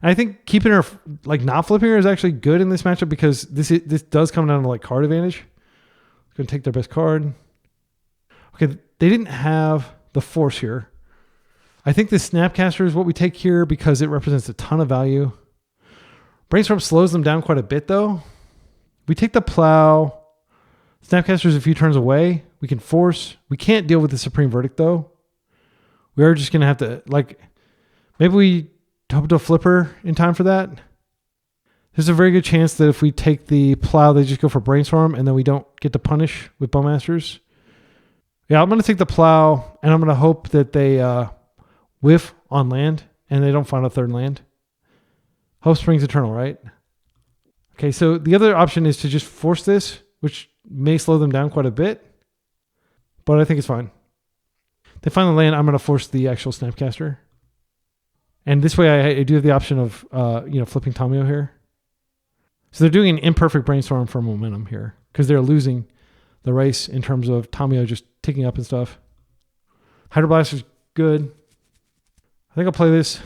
And I think keeping her like not flipping her is actually good in this matchup because this does come down to like card advantage. Going to take their best card. Okay, they didn't have the force here. I think the Snapcaster is what we take here because it represents a ton of value. Brainstorm slows them down quite a bit though. We take the plow. Snapcaster is a few turns away. We can force. We can't deal with the Supreme Verdict though. We are just going to have to maybe we hope to flipper in time for that. There's a very good chance that if we take the plow, they just go for brainstorm, and then we don't get to punish with bowmasters. Yeah, I'm going to take the plow, and I'm going to hope that they whiff on land, and they don't find a third land. Hope springs eternal, right? Okay, so the other option is to just force this, which may slow them down quite a bit, but I think it's fine. They find the land, I'm going to force the actual Snapcaster. And this way I do have the option of flipping Tamio here. So they're doing an imperfect brainstorm for momentum here because they're losing the race in terms of Tamio just ticking up and stuff. Hydroblast is good. I think I'll play this.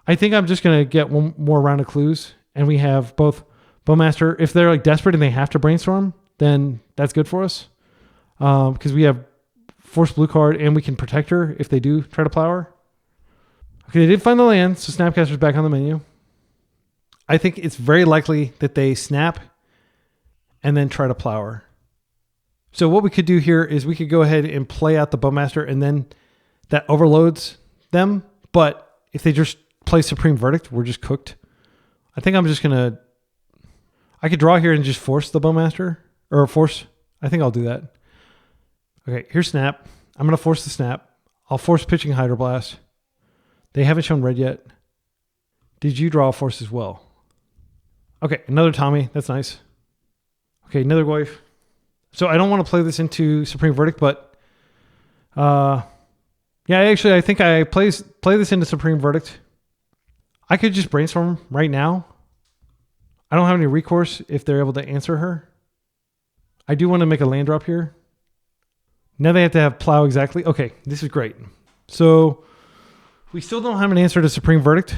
I think I'm just going to get one more round of clues, and we have both Bowmaster. If they're like desperate and they have to brainstorm, then that's good for us because we have force blue card and we can protect her if they do try to plow her. Okay, they did find the land, so Snapcaster's back on the menu. I think it's very likely that they snap and then try to plow her. So what we could do here is we could go ahead and play out the Bowmaster, and then that overloads them. But if they just play Supreme Verdict, we're just cooked. I think I'm just going to... I could draw here and just force the Bowmaster. Or force... I think I'll do that. Okay, here's Snap. I'm going to force the Snap. I'll force pitching Hydroblast. They haven't shown red yet. Did you draw a force as well? Okay, another Tommy. That's nice. Okay, another Goyf. So I don't want to play this into Supreme Verdict, but yeah, actually I think I play this into Supreme Verdict. I could just brainstorm right now. I don't have any recourse if they're able to answer her. I do want to make a land drop here. Now they have to have plow exactly. Okay, this is great. So we still don't have an answer to Supreme Verdict.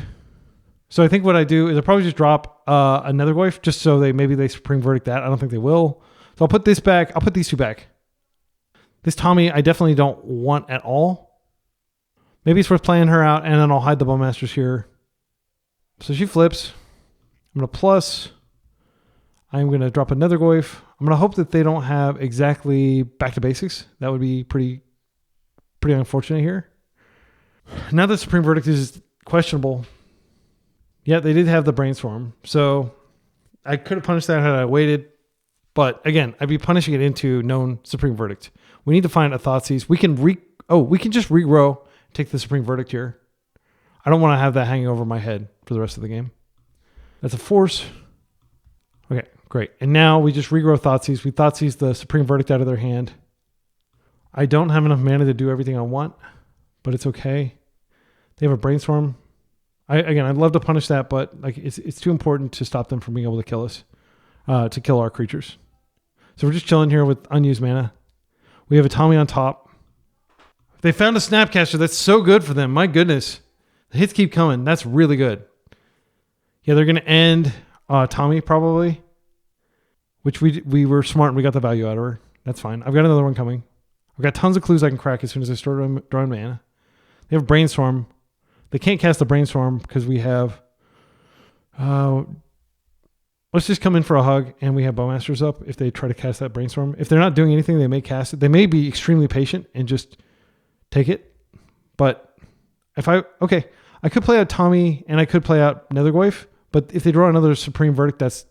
So I think what I do is I'll probably just drop another Goyf just so maybe they Supreme Verdict that. I don't think they will. So I'll put this back. I'll put these two back. This Tommy I definitely don't want at all. Maybe it's worth playing her out, and then I'll hide the Bowmasters here. So she flips. I'm going to plus. I'm going to drop another Goyf. I'm going to hope that they don't have exactly back to basics. That would be pretty unfortunate here. Now that Supreme Verdict is questionable. Yeah, they did have the brainstorm. So I could have punished that had I waited. But again, I'd be punishing it into known Supreme Verdict. We need to find a Thoughtseize. We can just regrow, take the Supreme Verdict here. I don't want to have that hanging over my head for the rest of the game. That's a force. Okay, great. And now we just regrow Thoughtseize. We Thoughtseize the Supreme Verdict out of their hand. I don't have enough mana to do everything I want, but it's okay. They have a brainstorm. I'd love to punish that, but like it's too important to stop them from being able to kill us, to kill our creatures. So we're just chilling here with unused mana. We have a Tommy on top. They found a Snapcaster. That's so good for them. My goodness. The hits keep coming. That's really good. Yeah, they're going to end Tommy probably, which we were smart and we got the value out of her. That's fine. I've got another one coming. I've got tons of clues I can crack as soon as I start drawing mana. They have Brainstorm. They can't cast the Brainstorm because we have... let's just come in for a hug, and we have Bowmasters up if they try to cast that Brainstorm. If they're not doing anything, they may cast it. They may be extremely patient and just take it. But if I could play out Tommy and I could play out another Goyf, but if they draw another Supreme Verdict, that's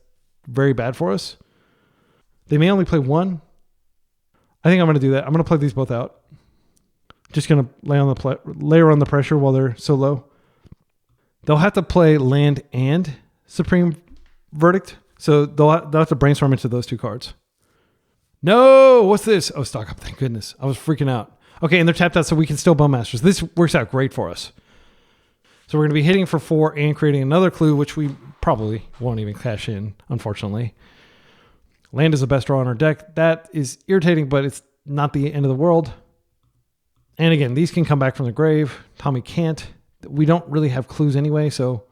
very bad for us. They may only play one. I think I'm going to do that. I'm going to play these both out. Just going to layer on the pressure while they're so low. They'll have to play land and Supreme Verdict, so they'll have to brainstorm into those two cards. No, what's this? Oh, stock up. Thank goodness. I was freaking out. Okay, and they're tapped out, so we can still Bowmasters. This works out great for us. So we're going to be hitting for 4 and creating another clue, which we probably won't even cash in, unfortunately. Land is the best draw on our deck. That is irritating, but it's not the end of the world. And again, these can come back from the grave. Tommy can't. We don't really have clues anyway, so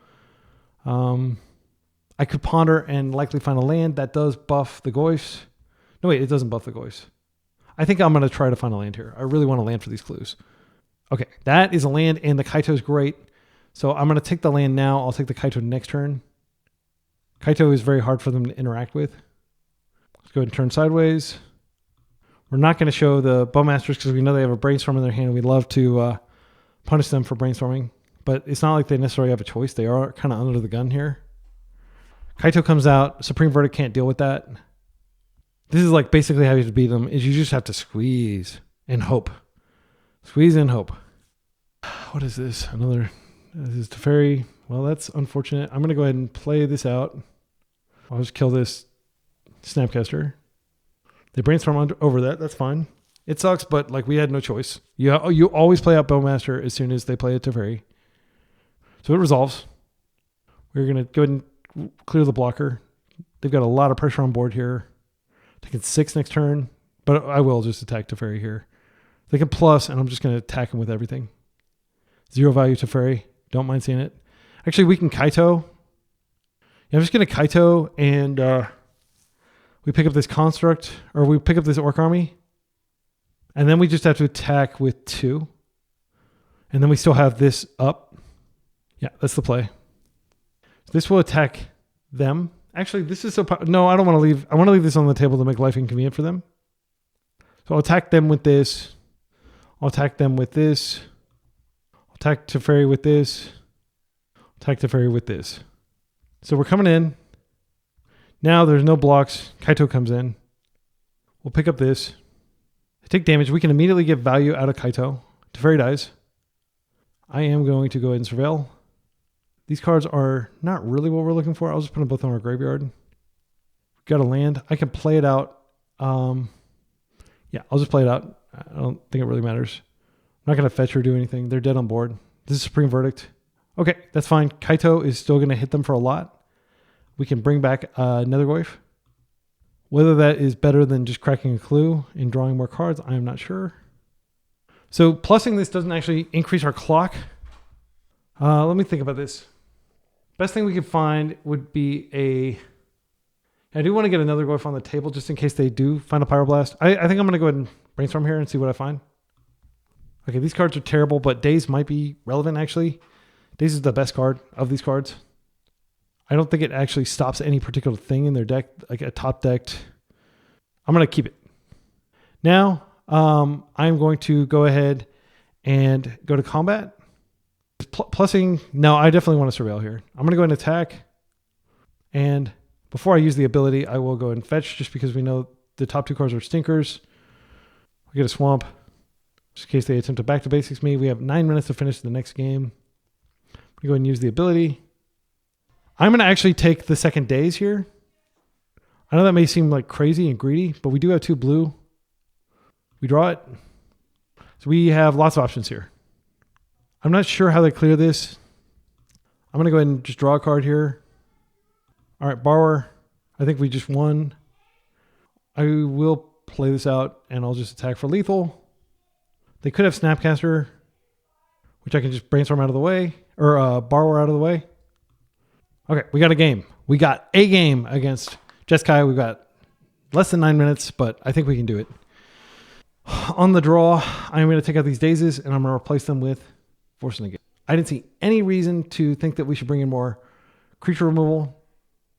I could ponder and likely find a land that does buff the Goyfs. No, wait, it doesn't buff the Goyfs. I think I'm going to try to find a land here. I really want to land for these clues. Okay, that is a land, and the Kaito is great. So I'm going to take the land now. I'll take the Kaito next turn. Kaito is very hard for them to interact with. Let's go ahead and turn sideways. We're not going to show the Bowmasters because we know they have a Brainstorm in their hand, and we'd love to punish them for brainstorming. but it's not like they necessarily have a choice. They are kind of under the gun here. Kaito comes out. Supreme Verdict can't deal with that. This is like basically how you have to beat them, is you just have to squeeze and hope. Squeeze and hope. What is this? This is Teferi. Well, that's unfortunate. I'm going to go ahead and play this out. I'll just kill this Snapcaster. They brainstorm over that. That's fine. It sucks, but like we had no choice. You always play out Bowmaster as soon as they play a Teferi. So it resolves. We're going to go ahead and clear the blocker. They've got a lot of pressure on board here. Taking 6 next turn, but I will just attack Teferi here. They can plus, and I'm just going to attack him with everything. 0 value Teferi. Don't mind seeing it. Actually, we can Kaito. Yeah, I'm just going to Kaito, and we pick up this construct, or we pick up this Orc Army, and then we just have to attack with 2. And then we still have this up. Yeah, that's the play. This will attack them. Actually, this is so... No, I don't want to leave... I want to leave this on the table to make life inconvenient for them. So I'll attack them with this. I'll attack them with this. I'll attack Teferi with this. I'll attack Teferi with this. So we're coming in. Now there's no blocks. Kaito comes in. We'll pick up this. I take damage. We can immediately get value out of Kaito. Teferi dies. I am going to go ahead and surveil. These cards are not really what we're looking for. I'll just put them both on our graveyard. We've got a land. I can play it out. Yeah, I'll just play it out. I don't think it really matters. I'm not going to fetch or do anything. They're dead on board. This is Supreme Verdict. Okay, that's fine. Kaito is still going to hit them for a lot. We can bring back Nethergoyf. Whether that is better than just cracking a clue and drawing more cards, I am not sure. So plussing this doesn't actually increase our clock. Let me think about this. Best thing we could find would be a... I do want to get another Nethergoyf on the table just in case they do find a Pyroblast. I think I'm going to go ahead and brainstorm here and see what I find. Okay, these cards are terrible, but Daze might be relevant actually. Daze is the best card of these cards. I don't think it actually stops any particular thing in their deck, like a top decked. I'm going to keep it. Now, I'm going to go ahead and go to combat. Plussing, no, I definitely want to surveil here. I'm going to go ahead and attack. And before I use the ability, I will go ahead and fetch just because we know the top 2 cards are stinkers. We get a swamp. Just in case they attempt to back to basics me. We have 9 minutes to finish the next game. We go ahead and use the ability. I'm going to actually take the second Daze here. I know that may seem like crazy and greedy, but we do have 2 blue. We draw it. So we have lots of options here. I'm not sure how they clear this. I'm going to go ahead and just draw a card here. All right, Borrower. I think we just won. I will play this out, and I'll just attack for lethal. They could have Snapcaster, which I can just brainstorm out of the way, or Borrower out of the way. Okay, we got a game. We got a game against Jeskai. We've got less than 9 minutes, but I think we can do it. On the draw, I'm going to take out these Dazes, and I'm going to replace them with Force Negate. I didn't see any reason to think that we should bring in more creature removal.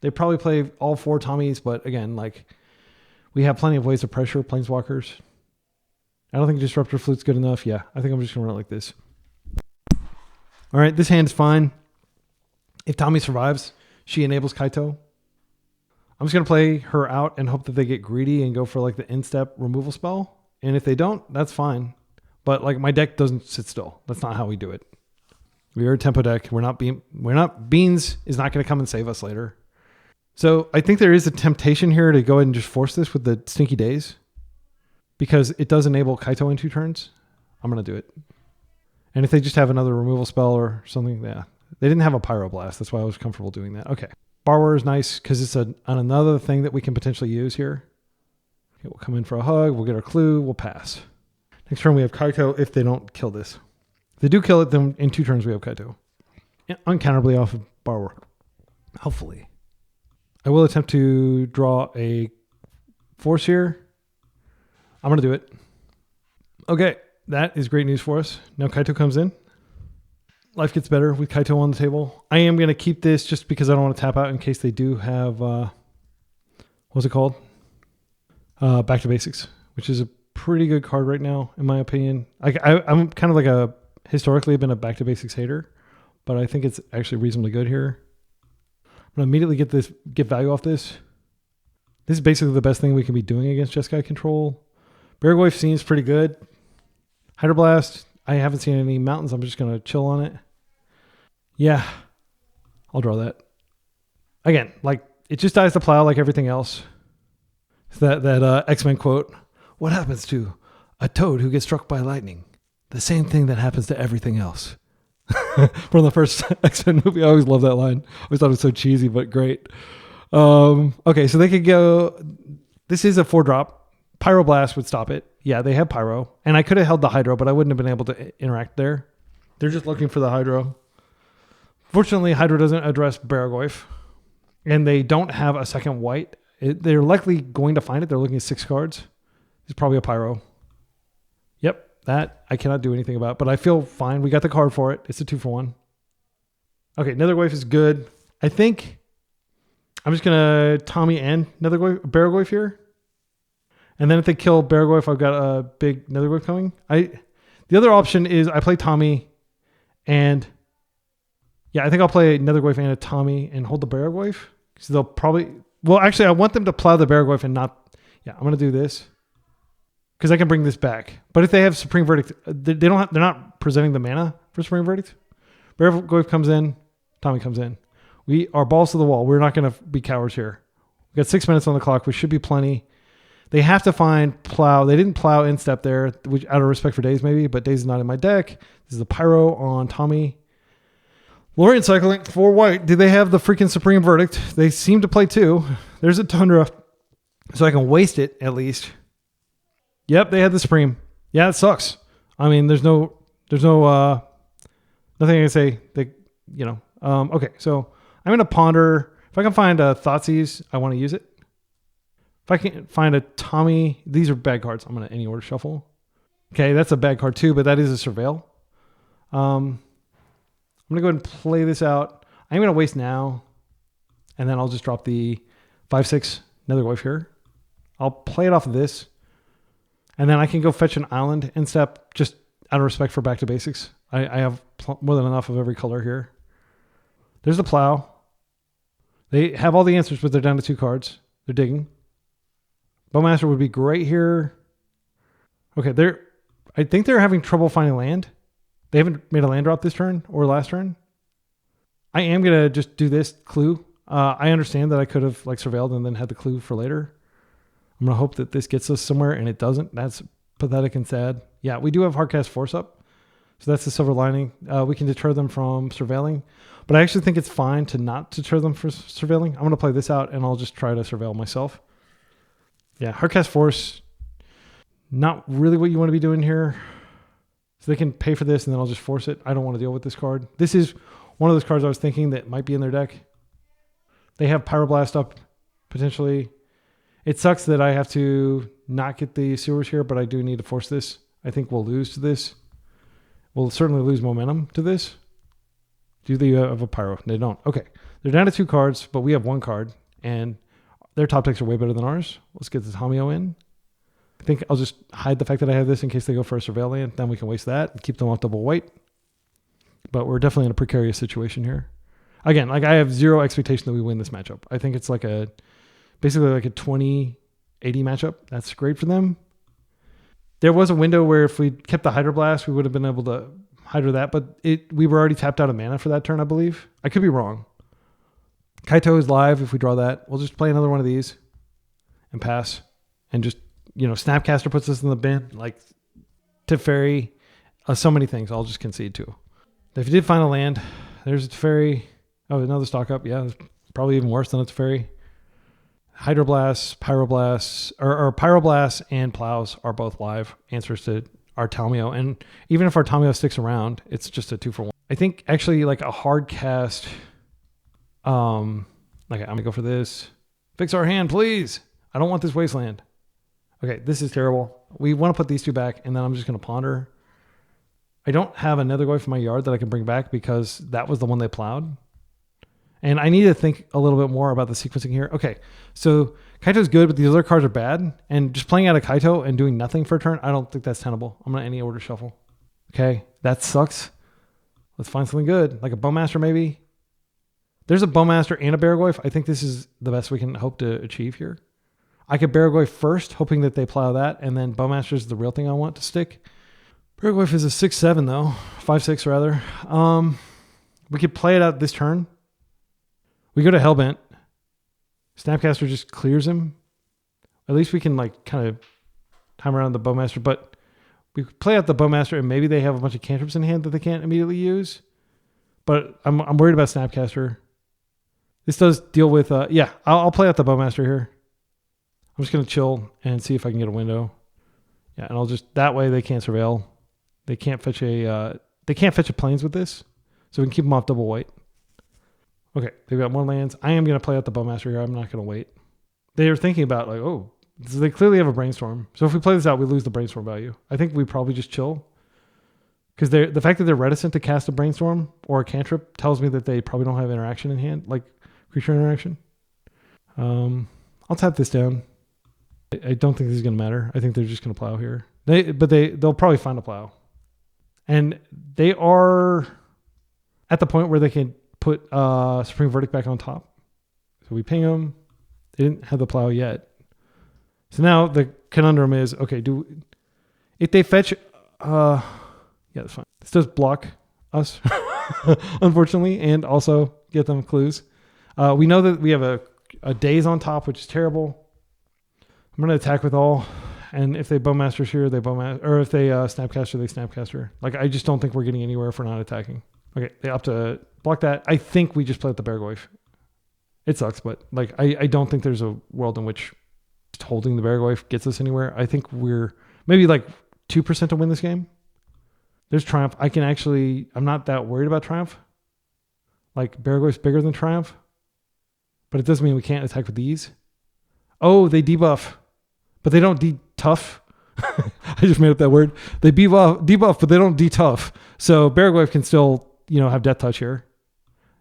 They probably play all 4 Tommies, but again, like we have plenty of ways to pressure Planeswalkers. I don't think Disruptor Flute's good enough. Yeah, I think I'm just going to run it like this. All right, this hand's fine. If Tommy survives, she enables Kaito. I'm just going to play her out and hope that they get greedy and go for like the in-step removal spell. And if they don't, that's fine. But like my deck doesn't sit still. That's not how we do it. We are a tempo deck. We're not Beans is not going to come and save us later. So I think there is a temptation here to go ahead and just force this with the Stinky Daze because it does enable Kaito in 2 turns. I'm going to do it. And if they just have another removal spell or something, yeah. They didn't have a Pyroblast. That's why I was comfortable doing that. Okay. Borrower is nice because it's another thing that we can potentially use here. Okay, we'll come in for a hug. We'll get our clue. We'll pass. Next turn we have Kaito if they don't kill this. If they do kill it, then in 2 turns we have Kaito. Uncounterably off of Borrower. Hopefully. I will attempt to draw a force here. I'm going to do it. Okay. That is great news for us. Now Kaito comes in. Life gets better with Kaito on the table. I am going to keep this just because I don't want to tap out in case they do have, what's it called? Back to Basics, which is a pretty good card right now, in my opinion. I'm kind of like historically been a Back to Basics hater. but I think it's actually reasonably good here. I'm going to immediately get value off this. This is basically the best thing we can be doing against Jeskai Control. Barrowgoyf seems pretty good. Hydroblast, I haven't seen any mountains. I'm just going to chill on it. Yeah, I'll draw that. Again, like, it just dies to plow like everything else. That X-Men quote, what happens to a toad who gets struck by lightning? The same thing that happens to everything else. From the first X-Men movie, I always loved that line. I always thought it was so cheesy, but great. Okay, so they could go... This is a 4-drop. Pyroblast would stop it. Yeah, they have Pyro. And I could have held the Hydro, but I wouldn't have been able to interact there. They're just looking for the Hydro. Fortunately, Hydro doesn't address Barrowgoyf. And they don't have a second white. They're likely going to find it. They're looking at 6 cards. It's probably a Pyro. Yep, that I cannot do anything about. But I feel fine. We got the card for it. It's a 2-for-1. Okay, Nethergoyf is good. I think I'm just going to Tommy and Barrowgoyf here. And then if they kill Barrowgoyf, I've got a big Nethergoyf coming. The other option is I play Tommy and... Yeah, I think I'll play Nethergoyf and a Tommy and hold the Barrowgoyf. So they'll probably... Well, actually, I want them to plow the Barrowgoyf and not... Yeah, I'm going to do this. Because I can bring this back. But if they have Supreme Verdict, they're not presenting the mana for Supreme Verdict. Barrowgoyf comes in. Tommy comes in. We are balls to the wall. We're not going to be cowards here. We've got 6 minutes on the clock, which should be plenty. They have to find plow. They didn't plow Instep there, which out of respect for Daze maybe, but Daze is not in my deck. This is a Pyro on Tommy. Lorien cycling for white. Do they have the freaking Supreme Verdict? They seem to play 2. There's a Tundra, so I can waste it at least. Yep, they had the Supreme. Yeah, it sucks. I mean, there's nothing I can say. Okay, so I'm going to ponder. If I can find a Thoughtseize, I want to use it. If I can find a Tommy, these are bad cards. I'm going to any order shuffle. Okay, that's a bad card too, but that is a Surveil. I'm going to go ahead and play this out. I'm going to waste now, and then I'll just drop the 5/6 Nethergoyf here. I'll play it off of this, and then I can go fetch an island in step just out of respect for back to basics. I have more than enough of every color here. There's the plow. They have all the answers, but they're down to 2 cards. They're digging. Bowmaster would be great here. Okay, I think they're having trouble finding land. They haven't made a land drop this turn or last turn. I am going to just do this clue. I understand that I could have surveilled and then had the clue for later. I'm going to hope that this gets us somewhere, and it doesn't. That's pathetic and sad. Yeah, we do have Hardcast Force up. So that's the silver lining. We can deter them from surveilling. But I actually think it's fine to not deter them from surveilling. I'm going to play this out, and I'll just try to surveil myself. Yeah, Hardcast Force, not really what you want to be doing here. So they can pay for this, and then I'll just force it. I don't want to deal with this card. This is one of those cards I was thinking that might be in their deck. They have Pyroblast up, potentially. It sucks that I have to not get the sewers here, but I do need to force this. I think we'll lose to this. We'll certainly lose momentum to this. Do they have a Pyro? They don't. Okay. They're down to 2 cards, but we have 1 card, and their top decks are way better than ours. Let's get the Tomio in. I think I'll just hide the fact that I have this in case they go for a Surveil land. Then we can waste that and keep them off double white. But we're definitely in a precarious situation here. Again, I have zero expectation that we win this matchup. I think it's basically a 20-80 matchup. That's great for them. There was a window where if we kept the Hydroblast, we would have been able to Hydro that, but we were already tapped out of mana for that turn, I believe. I could be wrong. Kaito is live. If we draw that, we'll just play another one of these and pass. And just, Snapcaster puts us in the bin. Like Teferi, so many things. I'll just concede to. If you did find a land, there's a Teferi. Oh, another stock up. Yeah, it's probably even worse than a Teferi. Hydroblasts, Pyroblasts, or Pyroblasts and Plows are both live answers to Artamio. And even if Artamio sticks around, it's just a 2-for-1. I think actually a hard cast. I'm going to go for this. Fix our hand, please. I don't want this wasteland. Okay, this is terrible. We want to put these 2 back, and then I'm just going to ponder. I don't have another Goyf in my yard that I can bring back because that was the one they plowed. And I need to think a little bit more about the sequencing here. Okay, so Kaito's good, but these other cards are bad. And just playing out a Kaito and doing nothing for a turn, I don't think that's tenable. I'm going to any order shuffle. Okay, that sucks. Let's find something good, like a Bowmaster maybe. There's a Bowmaster and a Barrowgoyf. I think this is the best we can hope to achieve here. I could Barrowgoyf first, hoping that they plow that, and then Bowmaster is the real thing I want to stick. Barrowgoyf is a 6/7 though, 5/6 rather. We could play it out this turn. We go to Hellbent. Snapcaster just clears him. At least we can like kind of time around the Bowmaster, but we play out the Bowmaster and maybe they have a bunch of cantrips in hand that they can't immediately use. But I'm worried about Snapcaster. This does deal with, yeah, I'll play out the Bowmaster here. I'm just going to chill and see if I can get a window. Yeah, and I'll just, that way they can't surveil. They can't fetch a plains with this. So we can keep them off double white. Okay, they've got more lands. I am going to play out the Bowmaster here. I'm not going to wait. They are thinking about like, oh, so they clearly have a Brainstorm. So if we play this out, we lose the Brainstorm value. I think we probably just chill. Because the fact that they're reticent to cast a Brainstorm or a cantrip tells me that they probably don't have interaction in hand, like creature interaction. I'll tap this down. I don't think this is going to matter. I think they're just going to plow here. They'll probably find a plow. And they are at the point where they can put Supreme Verdict back on top. So we ping them. They didn't have the plow yet. So now the conundrum is, okay, if they fetch, yeah, that's fine. This does block us, unfortunately, and also get them clues. We know that we have a daze on top, which is terrible. I'm going to attack with all, and if they Bowmasters here, they Bowmaster, or if they Snapcaster, they Snapcaster. Like, I just don't think we're getting anywhere for not attacking. Okay, they opt to block that. I think we just play with the Barrowgoyf. It sucks, but like I don't think there's a world in which just holding the Barrowgoyf gets us anywhere. I think we're maybe like 2% to win this game. There's Triumph. I'm not that worried about Triumph. Like, Barrowgoyf's bigger than Triumph, but it doesn't mean we can't attack with these. Oh, they debuff, but they don't de-tough. I just made up that word. They debuff, but they don't de-tough. So Barrowgoyf can still, have Death Touch here.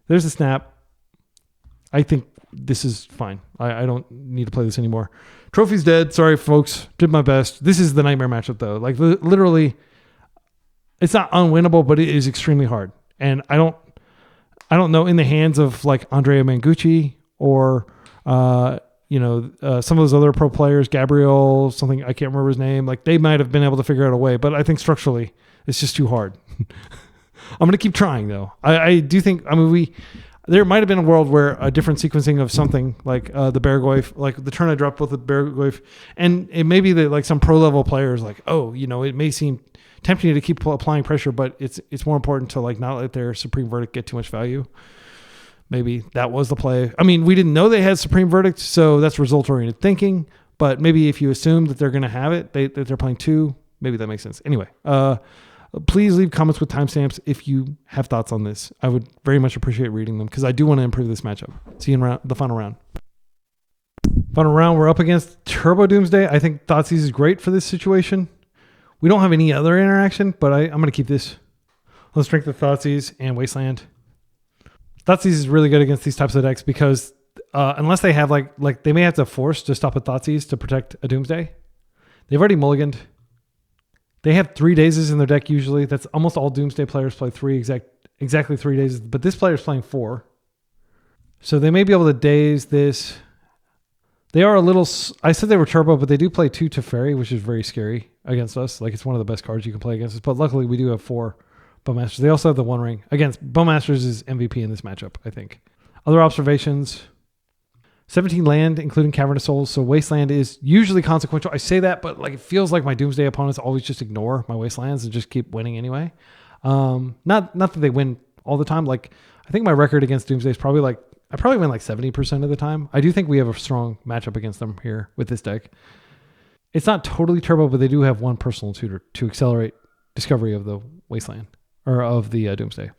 There's a snap. I think this is fine. I don't need to play this anymore. Trophy's dead. Sorry, folks. Did my best. This is the nightmare matchup, though. Like, literally, it's not unwinnable, but it is extremely hard. And I don't know, in the hands of like Andrea Mangucci or some of those other pro players, Gabriel, something, I can't remember his name. Like, they might have been able to figure out a way, but I think structurally it's just too hard. I'm going to keep trying though. I do think, there might have been a world where a different sequencing of something like the Barrowgoyf, like the turn I dropped with the Barrowgoyf, and it may be that like some pro level players like, it may seem tempting to keep applying pressure, but it's more important to like not let their Supreme Verdict get too much value. Maybe that was the play. We didn't know they had Supreme Verdict, so that's result-oriented thinking. But maybe if you assume that they're going to have it, that they're playing two, maybe that makes sense. Anyway, please leave comments with timestamps if you have thoughts on this. I would very much appreciate reading them because I do want to improve this matchup. See you in the final round. Final round, we're up against Turbo Doomsday. I think Thoughtseize is great for this situation. We don't have any other interaction, but I'm going to keep this. Let's drink the Thoughtseize and Wasteland. Thoughtseize is really good against these types of decks because unless they have like they may have to force to stop a Thoughtseize to protect a Doomsday. They've already mulliganed. They have 3 dazes in their deck usually. That's almost all Doomsday players play exactly 3 dazes, but this player is playing 4. So they may be able to daze this. They are a little, I said they were turbo, but they do play 2 Teferi, which is very scary against us. Like, it's one of the best cards you can play against us, but luckily we do have 4 Bowmasters. They also have the One Ring. Against Bowmasters is MVP in this matchup, I think. Other observations: 17 land, including Cavernous Souls. So Wasteland is usually consequential. I say that, but like it feels like my Doomsday opponents always just ignore my Wastelands and just keep winning anyway. Not that they win all the time. Like, I think my record against Doomsday is probably like, I probably win like 70% of the time. I do think we have a strong matchup against them here with this deck. It's not totally turbo, but they do have one personal tutor to accelerate discovery of the Wasteland. Or of the Doomsday.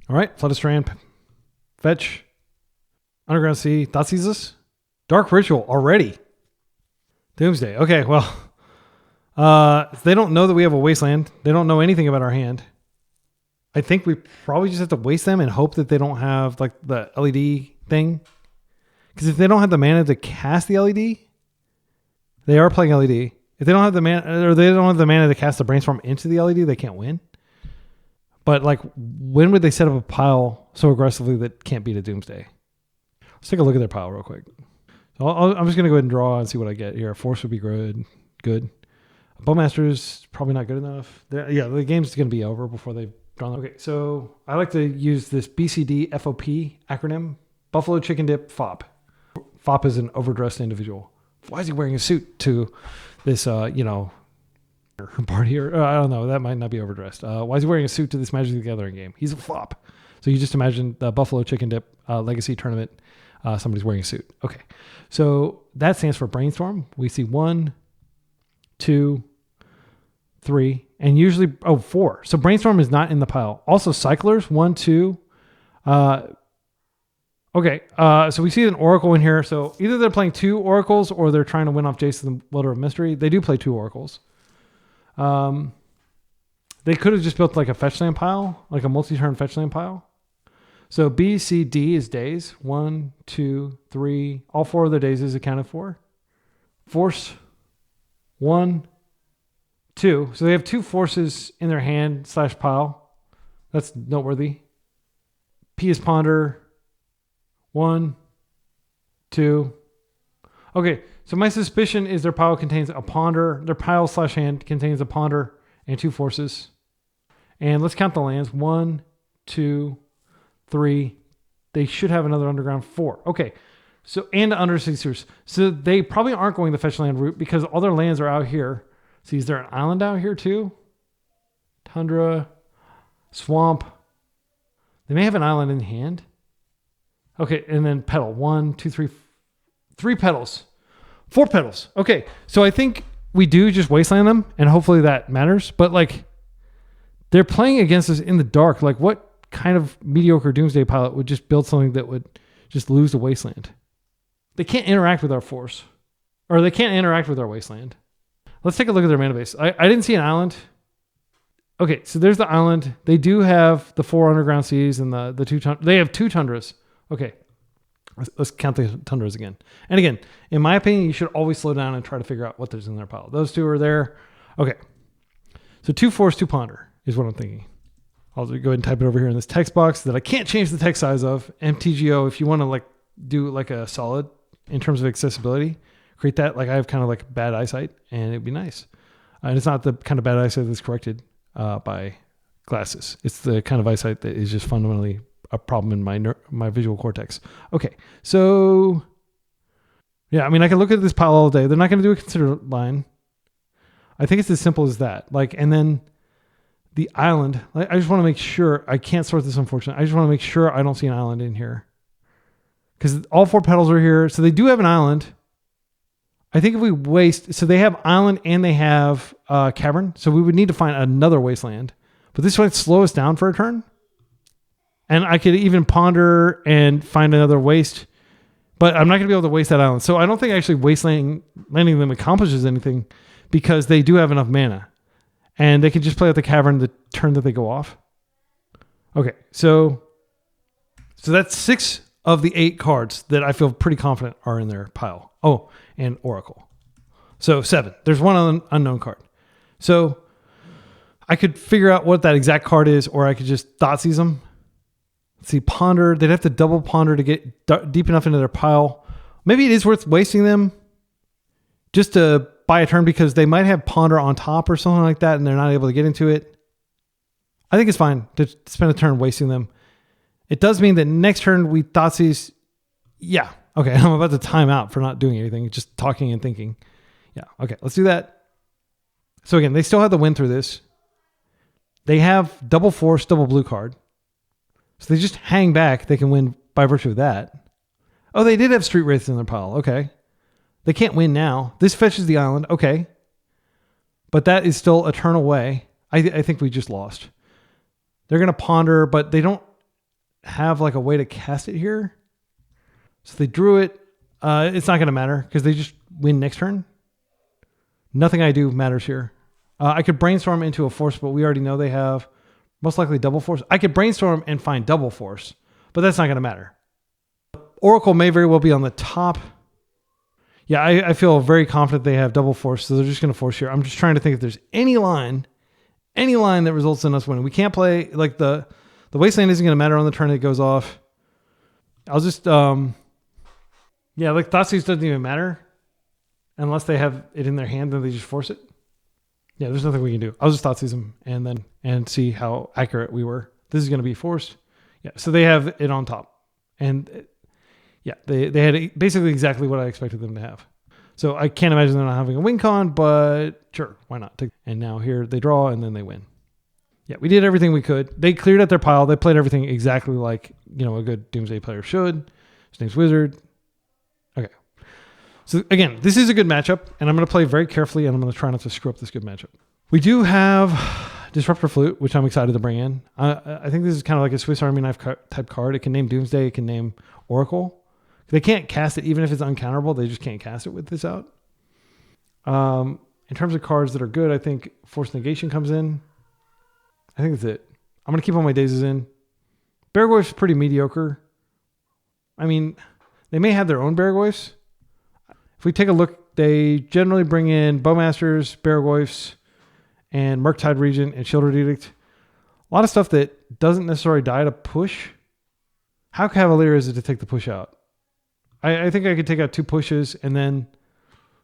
All right, Flood of Strand, fetch, Underground Sea, Thoughtseize, Dark Ritual already. Doomsday. Okay, well, they don't know that we have a Wasteland. They don't know anything about our hand. I think we probably just have to waste them and hope that they don't have like the LED thing. Because if they don't have the mana to cast the LED, they are playing LED. If they don't have the mana, or they don't have the mana to cast the Brainstorm into the LED, they can't win. But like, when would they set up a pile so aggressively that can't beat a Doomsday? Let's take a look at their pile real quick. So I'm just going to go ahead and draw and see what I get here. Force would be good. Bowmaster's probably not good enough. Yeah, the game's going to be over before they've drawn. Okay, so I like to use this BCD FOP acronym. Buffalo Chicken Dip FOP. FOP is an overdressed individual. Why is he wearing a suit to this, party? Or I don't know. That might not be overdressed. Why is he wearing a suit to this Magic the Gathering game? He's a FOP. So you just imagine the Buffalo Chicken Dip Legacy Tournament. Somebody's wearing a suit. Okay. So that stands for Brainstorm. We see 1, 2, 3, and usually 4. So Brainstorm is not in the pile. Also Cyclers 1, 2. Okay. So we see an Oracle in here. So either they're playing 2 Oracles or they're trying to win off Jason the Welder of Mystery. They do play 2 Oracles. They could have just built like a fetch land pile, like a multi-turn fetch land pile. So B, C, D is days. 1, 2, 3. All 4 of the days is accounted for. Force 1, 2. So they have 2 forces in their hand / pile. That's noteworthy. P is ponder. 1, 2. Okay, so my suspicion is their pile contains a ponder. Their pile / hand contains a ponder and 2 forces. And let's count the lands. 1, 2, 3. They should have another underground 4. Okay. So, and Undersea Sewers. So they probably aren't going the fetch land route because all their lands are out here. See, is there an island out here too? Tundra, swamp. They may have an island in hand. Okay. And then petal. 1, 2, 3, 3 petals, 4 petals. Okay. So I think we do just wasteland them and hopefully that matters. But like, they're playing against us in the dark. Like, what kind of mediocre Doomsday pilot would just build something that would just lose the wasteland? They can't interact with our force, or they can't interact with our wasteland. Let's take a look at their mana base. I didn't see an island. Okay, so there's the island. They do have the 4 underground seas and the 2 tundras. They have 2 tundras. Okay, let's count the tundras again. And again, in my opinion, you should always slow down and try to figure out what there's in their pile. Those 2 are there. Okay, so 2 force, 2 ponder is what I'm thinking. I'll go ahead and type it over here in this text box that I can't change the text size of. MTGO, if you want to like do like a solid in terms of accessibility, create that. Like I have kind of like bad eyesight and it'd be nice. And it's not the kind of bad eyesight that's corrected by glasses. It's the kind of eyesight that is just fundamentally a problem in my visual cortex. Okay, so yeah, I mean, I can look at this pile all day. They're not going to do a consider line. I think it's as simple as that. Like, and then the island, I just want to make sure, I can't sort this unfortunately. I just want to make sure I don't see an island in here. Because all 4 petals are here. So they do have an island. I think if we waste, so they have island and they have cavern. So we would need to find another wasteland. But this might slow us down for a turn. And I could even ponder and find another waste. But I'm not going to be able to waste that island. So I don't think actually landing them accomplishes anything because they do have enough mana. And they can just play at the cavern the turn that they go off. Okay, so that's 6 of the 8 cards that I feel pretty confident are in their pile. Oh, and Oracle. So 7. There's one unknown card. So I could figure out what that exact card is, or I could just Thoughtseize them. Let's see, ponder. They'd have to double ponder to get deep enough into their pile. Maybe it is worth wasting them just to buy a turn because they might have ponder on top or something like that and they're not able to get into it. I think it's fine to spend a turn wasting them. It does mean that next turn we Thoughtseize. Yeah. Okay. I'm about to time out for not doing anything, just talking and thinking. Yeah. Okay. Let's do that. So again, they still have the win through this. They have double force, double blue card. So they just hang back. They can win by virtue of that. Oh, they did have Street Wraiths in their pile. Okay. They can't win now. This fetches the island. Okay. But that is still a turn away. I think we just lost. They're going to ponder, but they don't have like a way to cast it here. So they drew it. It's not going to matter because they just win next turn. Nothing I do matters here. I could brainstorm into a force, but we already know they have most likely double force. I could brainstorm and find double force, but that's not going to matter. Oracle may very well be on the top. Yeah, I feel very confident they have double force, so they're just going to force here. I'm just trying to think if there's any line any line that results in us winning. We can't play like the Wasteland isn't going to matter on the turn it goes off. I'll just yeah, like Thoughtseize doesn't even matter unless they have it in their hand, then they just force it. Yeah, there's nothing we can do. I'll just Thoughtseize them and see how accurate we were. This is going to be forced. Yeah, so they have it on top. And yeah, they had basically exactly what I expected them to have. So I can't imagine them not having a win con, but sure, why not? And now here they draw and then they win. Yeah, we did everything we could. They cleared out their pile. They played everything exactly like, you know, a good Doomsday player should. His name's Wizard. Okay. So again, this is a good matchup, and I'm going to play very carefully, and I'm going to try not to screw up this good matchup. We do have Disruptor Flute, which I'm excited to bring in. I think this is kind of like a Swiss Army knife type card. It can name Doomsday. It can name Oracle. They can't cast it, even if it's uncounterable. They just can't cast it with this out. In terms of cards that are good, I think Force Negation comes in. I think that's it. I'm going to keep all my Dazes in. Barrowgoyf's pretty mediocre. I mean, they may have their own Barrowgoyfs. If we take a look, they generally bring in Bowmasters, Barrowgoyfs, and Murktide Regent and Shielded Edict. A lot of stuff that doesn't necessarily die to push. How cavalier is it to take the push out? I think I could take out 2 pushes, and then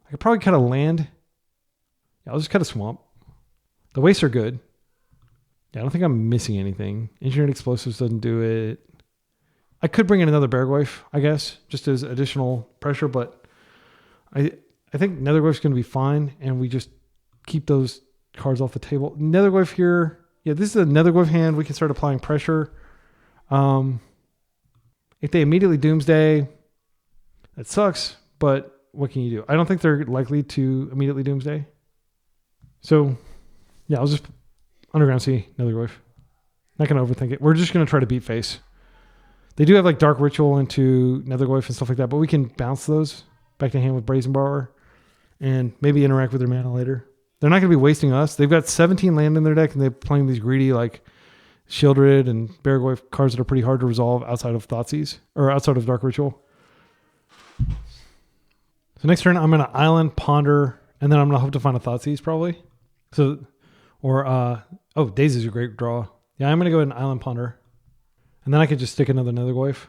I could probably cut a land. Yeah, I'll just cut a swamp. The wastes are good. Yeah, I don't think I'm missing anything. Engineered Explosives doesn't do it. I could bring in another Barrowgoyf, I guess, just as additional pressure, but I think Nethergoyf's going to be fine, and we just keep those cards off the table. Nethergoyf here. Yeah, this is a Nethergoyf hand. We can start applying pressure. If they immediately Doomsday, that sucks, but what can you do? I don't think they're likely to immediately Doomsday. So, yeah, I'll just Underground Sea, Nethergoyf. Not going to overthink it. We're just going to try to beat face. They do have like Dark Ritual into Nethergoyf and stuff like that, but we can bounce those back to hand with Brazen Borrower and maybe interact with their mana later. They're not going to be wasting us. They've got 17 land in their deck, and they're playing these greedy like Shieldred and Barrowgoyf cards that are pretty hard to resolve outside of Thoughtseize or outside of Dark Ritual. So next turn, I'm going to Island, Ponder, and then I'm going to hope to find a Thoughtseize probably. So, or, oh, Daze is a great draw. Yeah, I'm going to go ahead and Island, Ponder. And then I could just stick another Nethergoyf.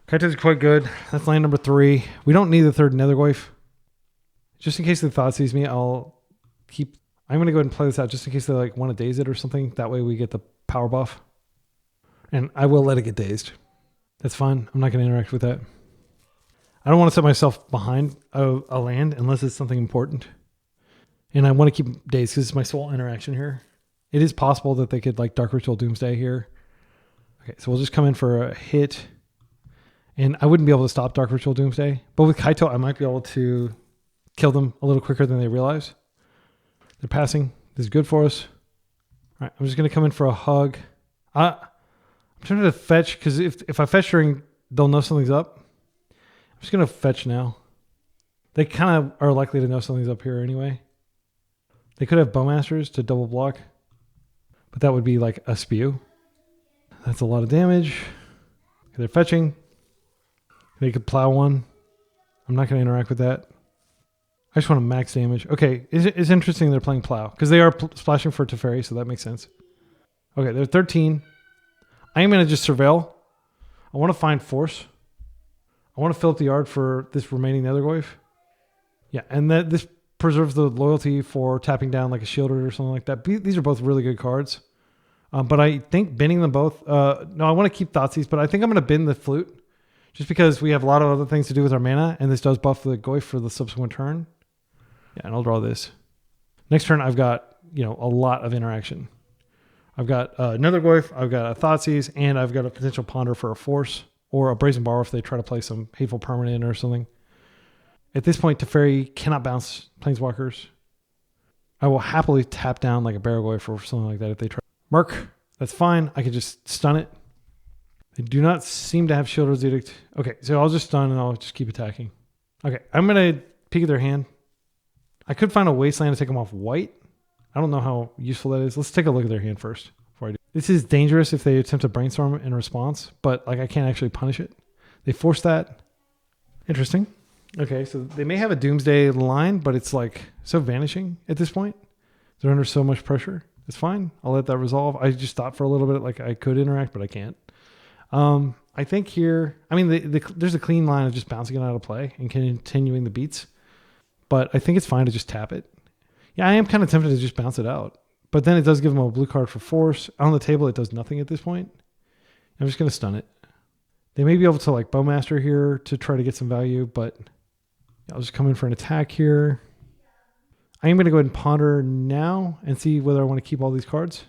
Kaito's quite good. That's land number 3. We don't need the third Nethergoyf. Just in case they Thoughtseize me, I'm going to go ahead and play this out just in case they like want to daze it or something. That way we get the power buff. And I will let it get dazed. That's fine. I'm not going to interact with that. I don't want to set myself behind a land unless it's something important. And I want to keep dazed because it's my sole interaction here. It is possible that they could like Dark Ritual Doomsday here. Okay, so we'll just come in for a hit. And I wouldn't be able to stop Dark Ritual Doomsday. But with Kaito, I might be able to kill them a little quicker than they realize. They're passing. This is good for us. All right, I'm just going to come in for a hug. I'm trying to fetch, because if I fetch during, they'll know something's up. I'm just going to fetch now. They kind of are likely to know something's up here anyway. They could have Bowmasters to double block, but that would be like a spew. That's a lot of damage. They're fetching. They could plow one. I'm not going to interact with that. I just want to max damage. Okay, it's interesting they're playing plow because they are splashing for Teferi, so that makes sense. Okay, they're 13. I am going to just surveil. I want to find force. I want to fill up the yard for this remaining Nethergoyf. Yeah, and this preserves the loyalty for tapping down like a Shieldred or something like that. These are both really good cards. But I think binning them both... no, I want to keep Thoughtseize, but I think I'm going to bin the Flute just because we have a lot of other things to do with our mana, and this does buff the Goyf for the subsequent turn. Yeah, and I'll draw this. Next turn, I've got, a lot of interaction. I've got another Goyf, I've got a Thoughtseize, and I've got a potential Ponder for a Force, or a Brazen Borrow if they try to play some Hateful Permanent or something. At this point, Teferi cannot bounce Planeswalkers. I will happily tap down like a Barrowgoyf or something like that if they try. Mark, that's fine. I can just stun it. They do not seem to have Shieldred's Edict. Okay, so I'll just stun and I'll just keep attacking. Okay, I'm going to peek at their hand. I could find a Wasteland to take them off white. I don't know how useful that is. Let's take a look at their hand first before I do. This is dangerous if they attempt to brainstorm in response, but I can't actually punish it. They force that. Interesting. Okay, so they may have a Doomsday line, but it's so vanishing at this point. They're under so much pressure. It's fine. I'll let that resolve. I just thought for a little bit like I could interact, but I can't. I think here, I mean, there's a clean line of just bouncing it out of play and continuing the beats. But I think it's fine to just tap it. Yeah, I am kind of tempted to just bounce it out. But then it does give them a blue card for force. On the table, it does nothing at this point. I'm just going to stun it. They may be able to like Bowmaster here to try to get some value, but I'll just come in for an attack here. I am going to go ahead and ponder now and see whether I want to keep all these cards.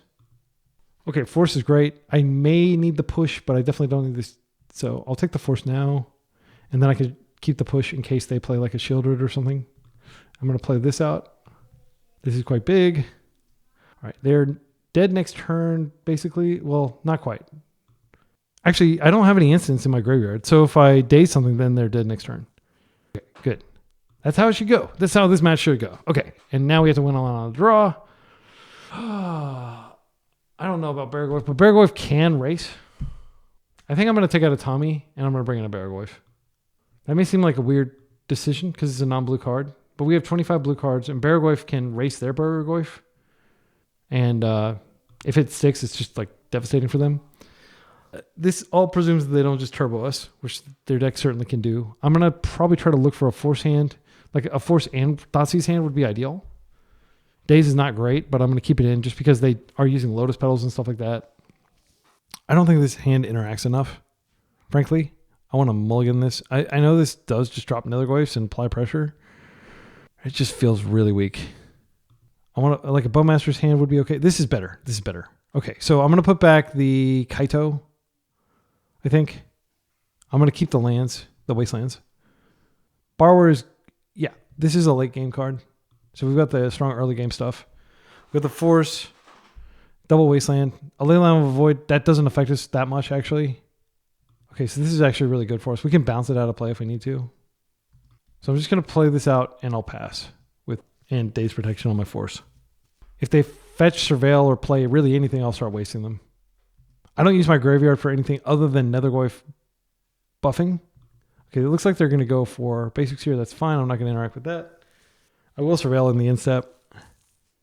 Okay, force is great. I may need the push, but I definitely don't need this. So I'll take the force now, and then I could keep the push in case they play like a Shieldred or something. I'm going to play this out. This is quite big. All right, they're dead next turn, basically. Well, not quite. Actually, I don't have any instants in my graveyard, so if I daze something, then they're dead next turn. Okay, good. That's how it should go. That's how this match should go. Okay, and now we have to win on the draw. I don't know about Barrowgoyf, but Barrowgoyf can race. I think I'm going to take out a Tommy, and I'm going to bring in a Barrowgoyf. That may seem like a weird decision because it's a non-blue card, but we have 25 blue cards, and Barrowgoyf can race their Barrowgoyf. And if it sticks, it's just like devastating for them. This all presumes that they don't just turbo us, which their deck certainly can do. I'm going to probably try to look for a force hand. Like a force and Thoughtseize hand would be ideal. Daze is not great, but I'm going to keep it in just because they are using Lotus Petals and stuff like that. I don't think this hand interacts enough, frankly. I want to mulligan this. I know this does just drop Nethergoyfs and apply pressure. It just feels really weak. I want to, like a Bowmaster's hand would be okay. This is better. This is better. Okay, so I'm going to put back the Kaito, I think. I'm going to keep the lands, the Wastelands. Borrower is, yeah, this is a late game card. So we've got the strong early game stuff. We've got the Force, double Wasteland, a Leyline of Void. That doesn't affect us that much, actually. Okay, so this is actually really good for us. We can bounce it out of play if we need to. So I'm just going to play this out, and I'll pass with and Daze Protection on my Force. If they fetch, surveil, or play really anything, I'll start wasting them. I don't use my graveyard for anything other than Nethergoyf buffing. Okay, it looks like they're going to go for basics here. That's fine. I'm not going to interact with that. I will surveil in the instep.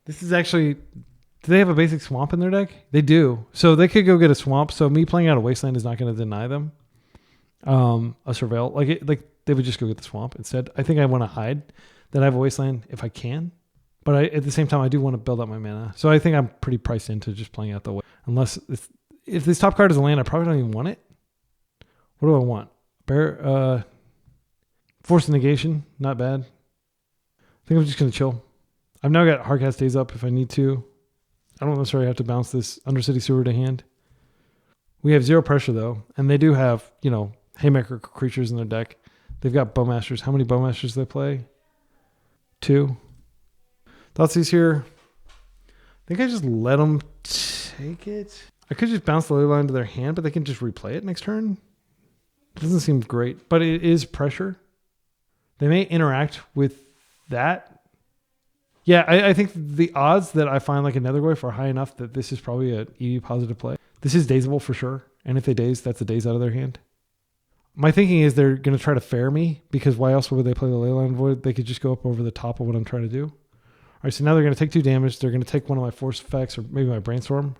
This is actually... Do they have a basic swamp in their deck? They do. So they could go get a swamp. So me playing out a Wasteland is not going to deny them a surveil. Like they would just go get the swamp instead. I think I want to hide that I have a Wasteland if I can. But at the same time, I do want to build up my mana. So I think I'm pretty priced into just playing out the way. Unless... If this top card is a land, I probably don't even want it. What do I want? Force of Negation. Not bad. I think I'm just going to chill. I've now got Hardcast Days up if I need to. I don't necessarily have to bounce this Undercity Sewer to hand. We have zero pressure, though. And they do have, Haymaker creatures in their deck. They've got Bowmasters. How many Bowmasters do they play? 2. Thoughtseize here. I think I just let them take it. I could just bounce the Leyline to their hand, but they can just replay it next turn. It doesn't seem great, but it is pressure. They may interact with that. Yeah, I think the odds that I find like a Nethergoyf are high enough that this is probably an EV positive play. This is dazeable for sure. And if they daze, that's a daze out of their hand. My thinking is they're going to try to fair me because why else would they play the Leyline Void? They could just go up over the top of what I'm trying to do. All right, so now they're going to take 2 damage. They're going to take one of my force effects or maybe my Brainstorm.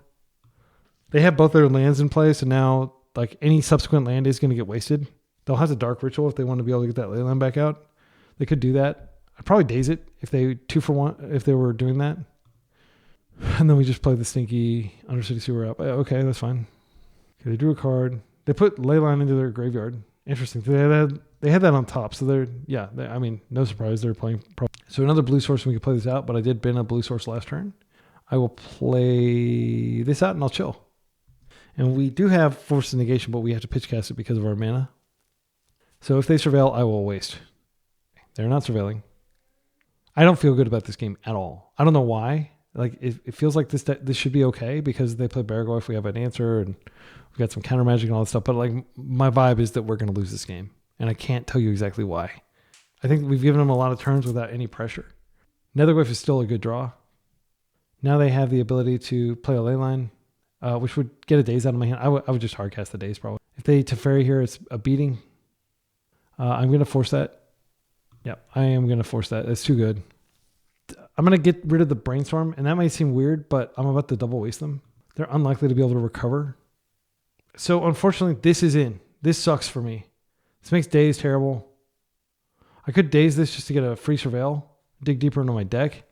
They have both their lands in play, so now like any subsequent land is going to get wasted. They'll have a Dark Ritual if they want to be able to get that Leyline back out. They could do that. I'd probably daze it if they 2 for 1 if they were doing that. And then we just play the stinky Undercity Sewer up. Okay, that's fine. Okay, they drew a card. They put Leyline into their graveyard. Interesting. They had that on top, so no surprise they're playing. So another blue source, and we can play this out. But I did bin a blue source last turn. I will play this out, and I'll chill. And we do have Force of Negation, but we have to pitch cast it because of our mana. So if they surveil, I will waste. They're not surveilling. I don't feel good about this game at all. I don't know why. Like it feels like this should be okay because they play Barrowgoyf. We have an answer and we've got some counter magic and all that stuff. But like my vibe is that we're going to lose this game, and I can't tell you exactly why. I think we've given them a lot of turns without any pressure. Nethergoyf is still a good draw. Now they have the ability to play a Leyline, which would get a daze out of my hand. I would just hardcast the daze probably. If they Teferi here, it's a beating. I'm going to force that. Yeah, I am going to force that. It's too good. I'm going to get rid of the Brainstorm, and that might seem weird, but I'm about to double waste them. They're unlikely to be able to recover. So unfortunately, this is in. This sucks for me. This makes Daze terrible. I could Daze this just to get a free Surveil, dig deeper into my deck,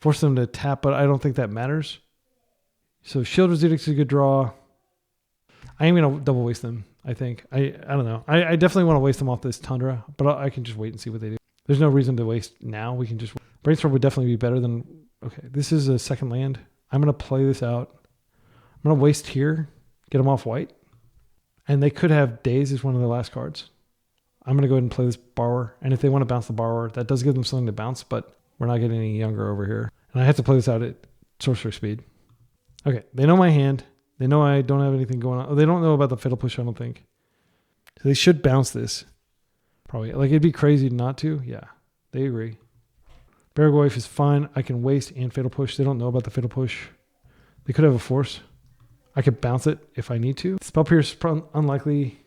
force them to tap, but I don't think that matters. So Shield Residuix is a good draw. I am going to double waste them, I think. I don't know. I definitely want to waste them off this Tundra, but I can just wait and see what they do. There's no reason to waste now. We can just... Brainstorm would definitely be better than... Okay, this is a second land. I'm going to play this out. I'm going to waste here, get them off white. And they could have Daze as one of the last cards. I'm going to go ahead and play this Borrower. And if they want to bounce the Borrower, that does give them something to bounce, but we're not getting any younger over here. And I have to play this out at sorcerer speed. Okay, they know my hand. They know I don't have anything going on. Oh, they don't know about the Fatal Push, I don't think. So they should bounce this. Probably. Like, it'd be crazy not to. Yeah, they agree. Barrowgoyf is fine. I can waste and Fatal Push. They don't know about the Fatal Push. They could have a Force. I could bounce it if I need to. Spell Pierce, unlikely.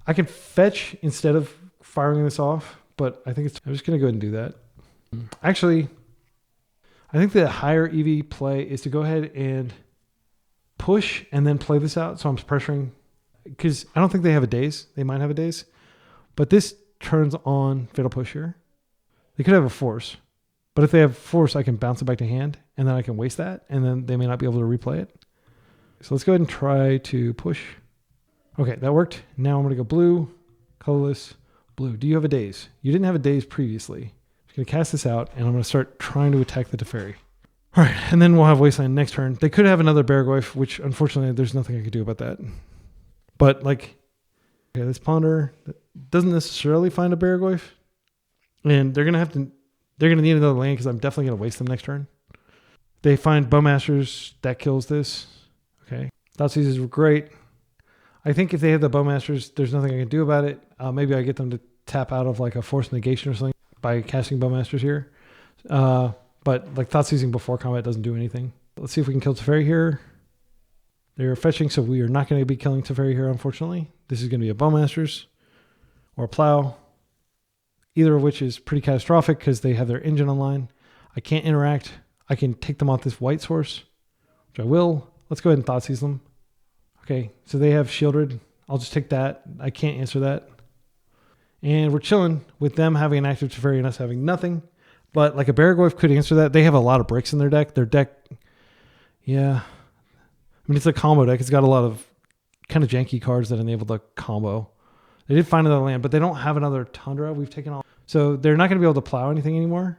I can fetch instead of firing this off, but I think it's... I'm just going to go ahead and do that. Actually, I think the higher EV play is to go ahead and push and then play this out. So I'm pressuring, because I don't think they have a Daze. They might have a Daze, but this turns on Fatal Push here. They could have a Force, but if they have Force, I can bounce it back to hand, and then I can waste that, and then they may not be able to replay it. So let's go ahead and try to push. Okay, that worked. Now I'm going to go blue, colorless, blue. Do you have a Daze? You didn't have a Daze previously. I'm going to cast this out, and I'm going to start trying to attack the Teferi. All right, and then we'll have Wasteland next turn. They could have another Barrowgoyf, which unfortunately there's nothing I could do about that. But like, okay, this Ponder doesn't necessarily find a Barrowgoyf, and they're gonna need another land because I'm definitely gonna waste them next turn. They find Bowmasters, that kills this. Okay, Thoughtseize is great. I think if they have the Bowmasters, there's nothing I can do about it. Maybe I get them to tap out of like a Force Negation or something by casting Bowmasters here. But like Thoughtseizing before combat doesn't do anything. Let's see if we can kill Teferi here. They're fetching, so we are not going to be killing Teferi here, unfortunately. This is going to be a Bowmasters or a Plow. Either of which is pretty catastrophic because they have their engine online. I can't interact. I can take them off this white source, which I will. Let's go ahead and Thoughtseize them. Okay, so they have Shieldred. I'll just take that. I can't answer that. And we're chilling with them having an active Teferi and us having nothing. But like a Barrowgoyf could answer that. They have a lot of bricks in their deck. Their deck, yeah. I mean, it's a combo deck. It's got a lot of kind of janky cards that enable the combo. They did find another land, but they don't have another Tundra. We've taken all. So they're not going to be able to plow anything anymore.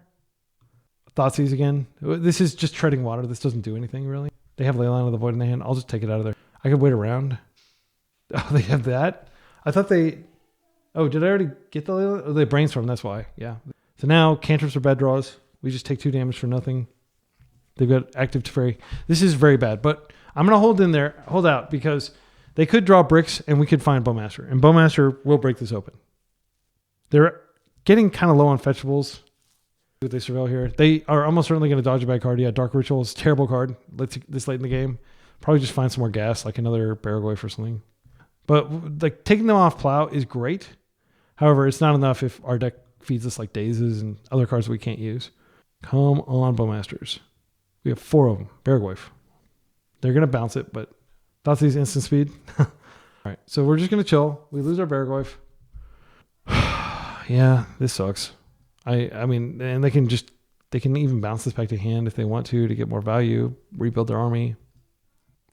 Thoughtseize again. This is just treading water. This doesn't do anything, really. They have Leyline of the Void in their hand. I'll just take it out of there. I could wait around. Oh, they have that? I thought they... Oh, did I already get the Leyline? Oh, they Brainstorm. That's why. Yeah. So now cantrips are bad draws. We just take 2 damage for nothing. They've got active Teferi. This is very bad, but I'm going to hold out because they could draw bricks and we could find Bowmaster. And Bowmaster will break this open. They're getting kind of low on fetchables. They surveil here. They are almost certainly going to dodge a bad card. Yeah, Dark Ritual is a terrible card. This late in the game. Probably just find some more gas, like another Barrowgoyf or something. But like taking them off Plow is great. However, it's not enough if our deck feeds us like Dazes and other cards we can't use. Come on, Bowmasters. We have 4 of them. Barrowgoyf. They're going to bounce it, but Thoughtseize instant speed. All right, so we're just going to chill. We lose our Barrowgoyf. Yeah, this sucks. I mean, and they can even bounce this back to hand if they want to get more value, rebuild their army.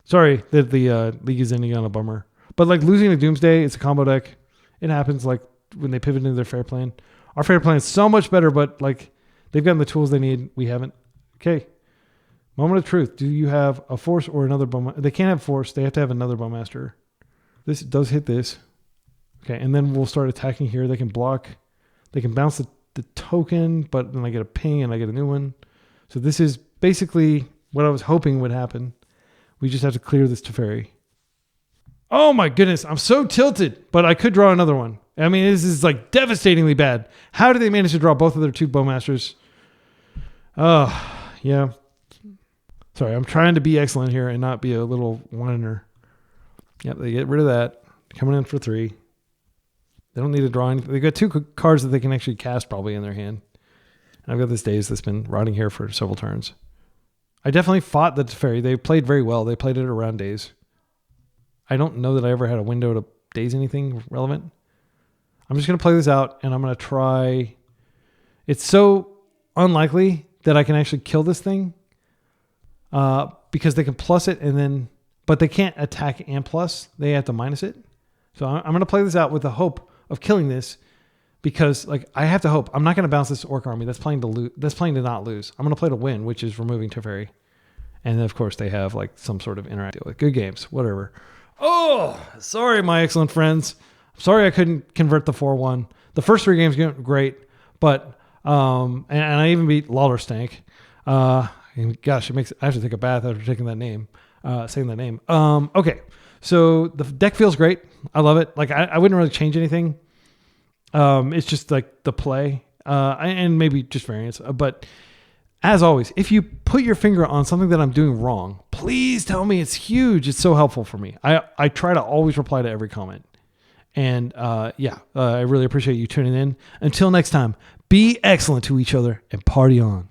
Sorry that the league is ending on a bummer. But like losing to Doomsday, it's a combo deck. It happens like when they pivot into their fair plan. Our fair plan is so much better, but like they've gotten the tools they need. We haven't. Okay. Moment of truth. Do you have a Force or another Bowmaster? They can't have Force. They have to have another Bowmaster. This does hit this. Okay. And then we'll start attacking here. They can block. They can bounce the token, but then I get a ping and I get a new one. So this is basically what I was hoping would happen. We just have to clear this Teferi. Oh my goodness. I'm so tilted, but I could draw another one. I mean, this is like devastatingly bad. How did they manage to draw both of their 2 Bowmasters? Oh, yeah. Sorry, I'm trying to be excellent here and not be a little whiner. Yep, they get rid of that. Coming in for 3. They don't need to draw anything. They got 2 cards that they can actually cast probably in their hand. And I've got this Daze that's been rotting here for several turns. I definitely fought the Teferi. They played very well. They played it around Daze. I don't know that I ever had a window to Daze anything relevant. I'm just going to play this out, and I'm going to try... It's so unlikely that I can actually kill this thing because they can plus it, and then... But they can't attack and plus. They have to minus it. So I'm going to play this out with the hope of killing this because like I have to hope. I'm not going to bounce this Orc army. That's playing to lose. That's playing to not lose. I'm going to play to win, which is removing Teferi. And then, of course, they have like some sort of interactive with good games, whatever. Oh, sorry, my excellent friends. I'm sorry I couldn't convert the 4-1. The first 3 games went great, but and I even beat Lallerstank. Gosh, I have to take a bath after taking that name. Saying that name. Okay. So the deck feels great. I love it. Like I wouldn't really change anything. It's just like the play, and maybe just variance. But as always, if you put your finger on something that I'm doing wrong, please tell me. It's huge. It's so helpful for me. I try to always reply to every comment. And I really appreciate you tuning in. Until next time, be excellent to each other and party on.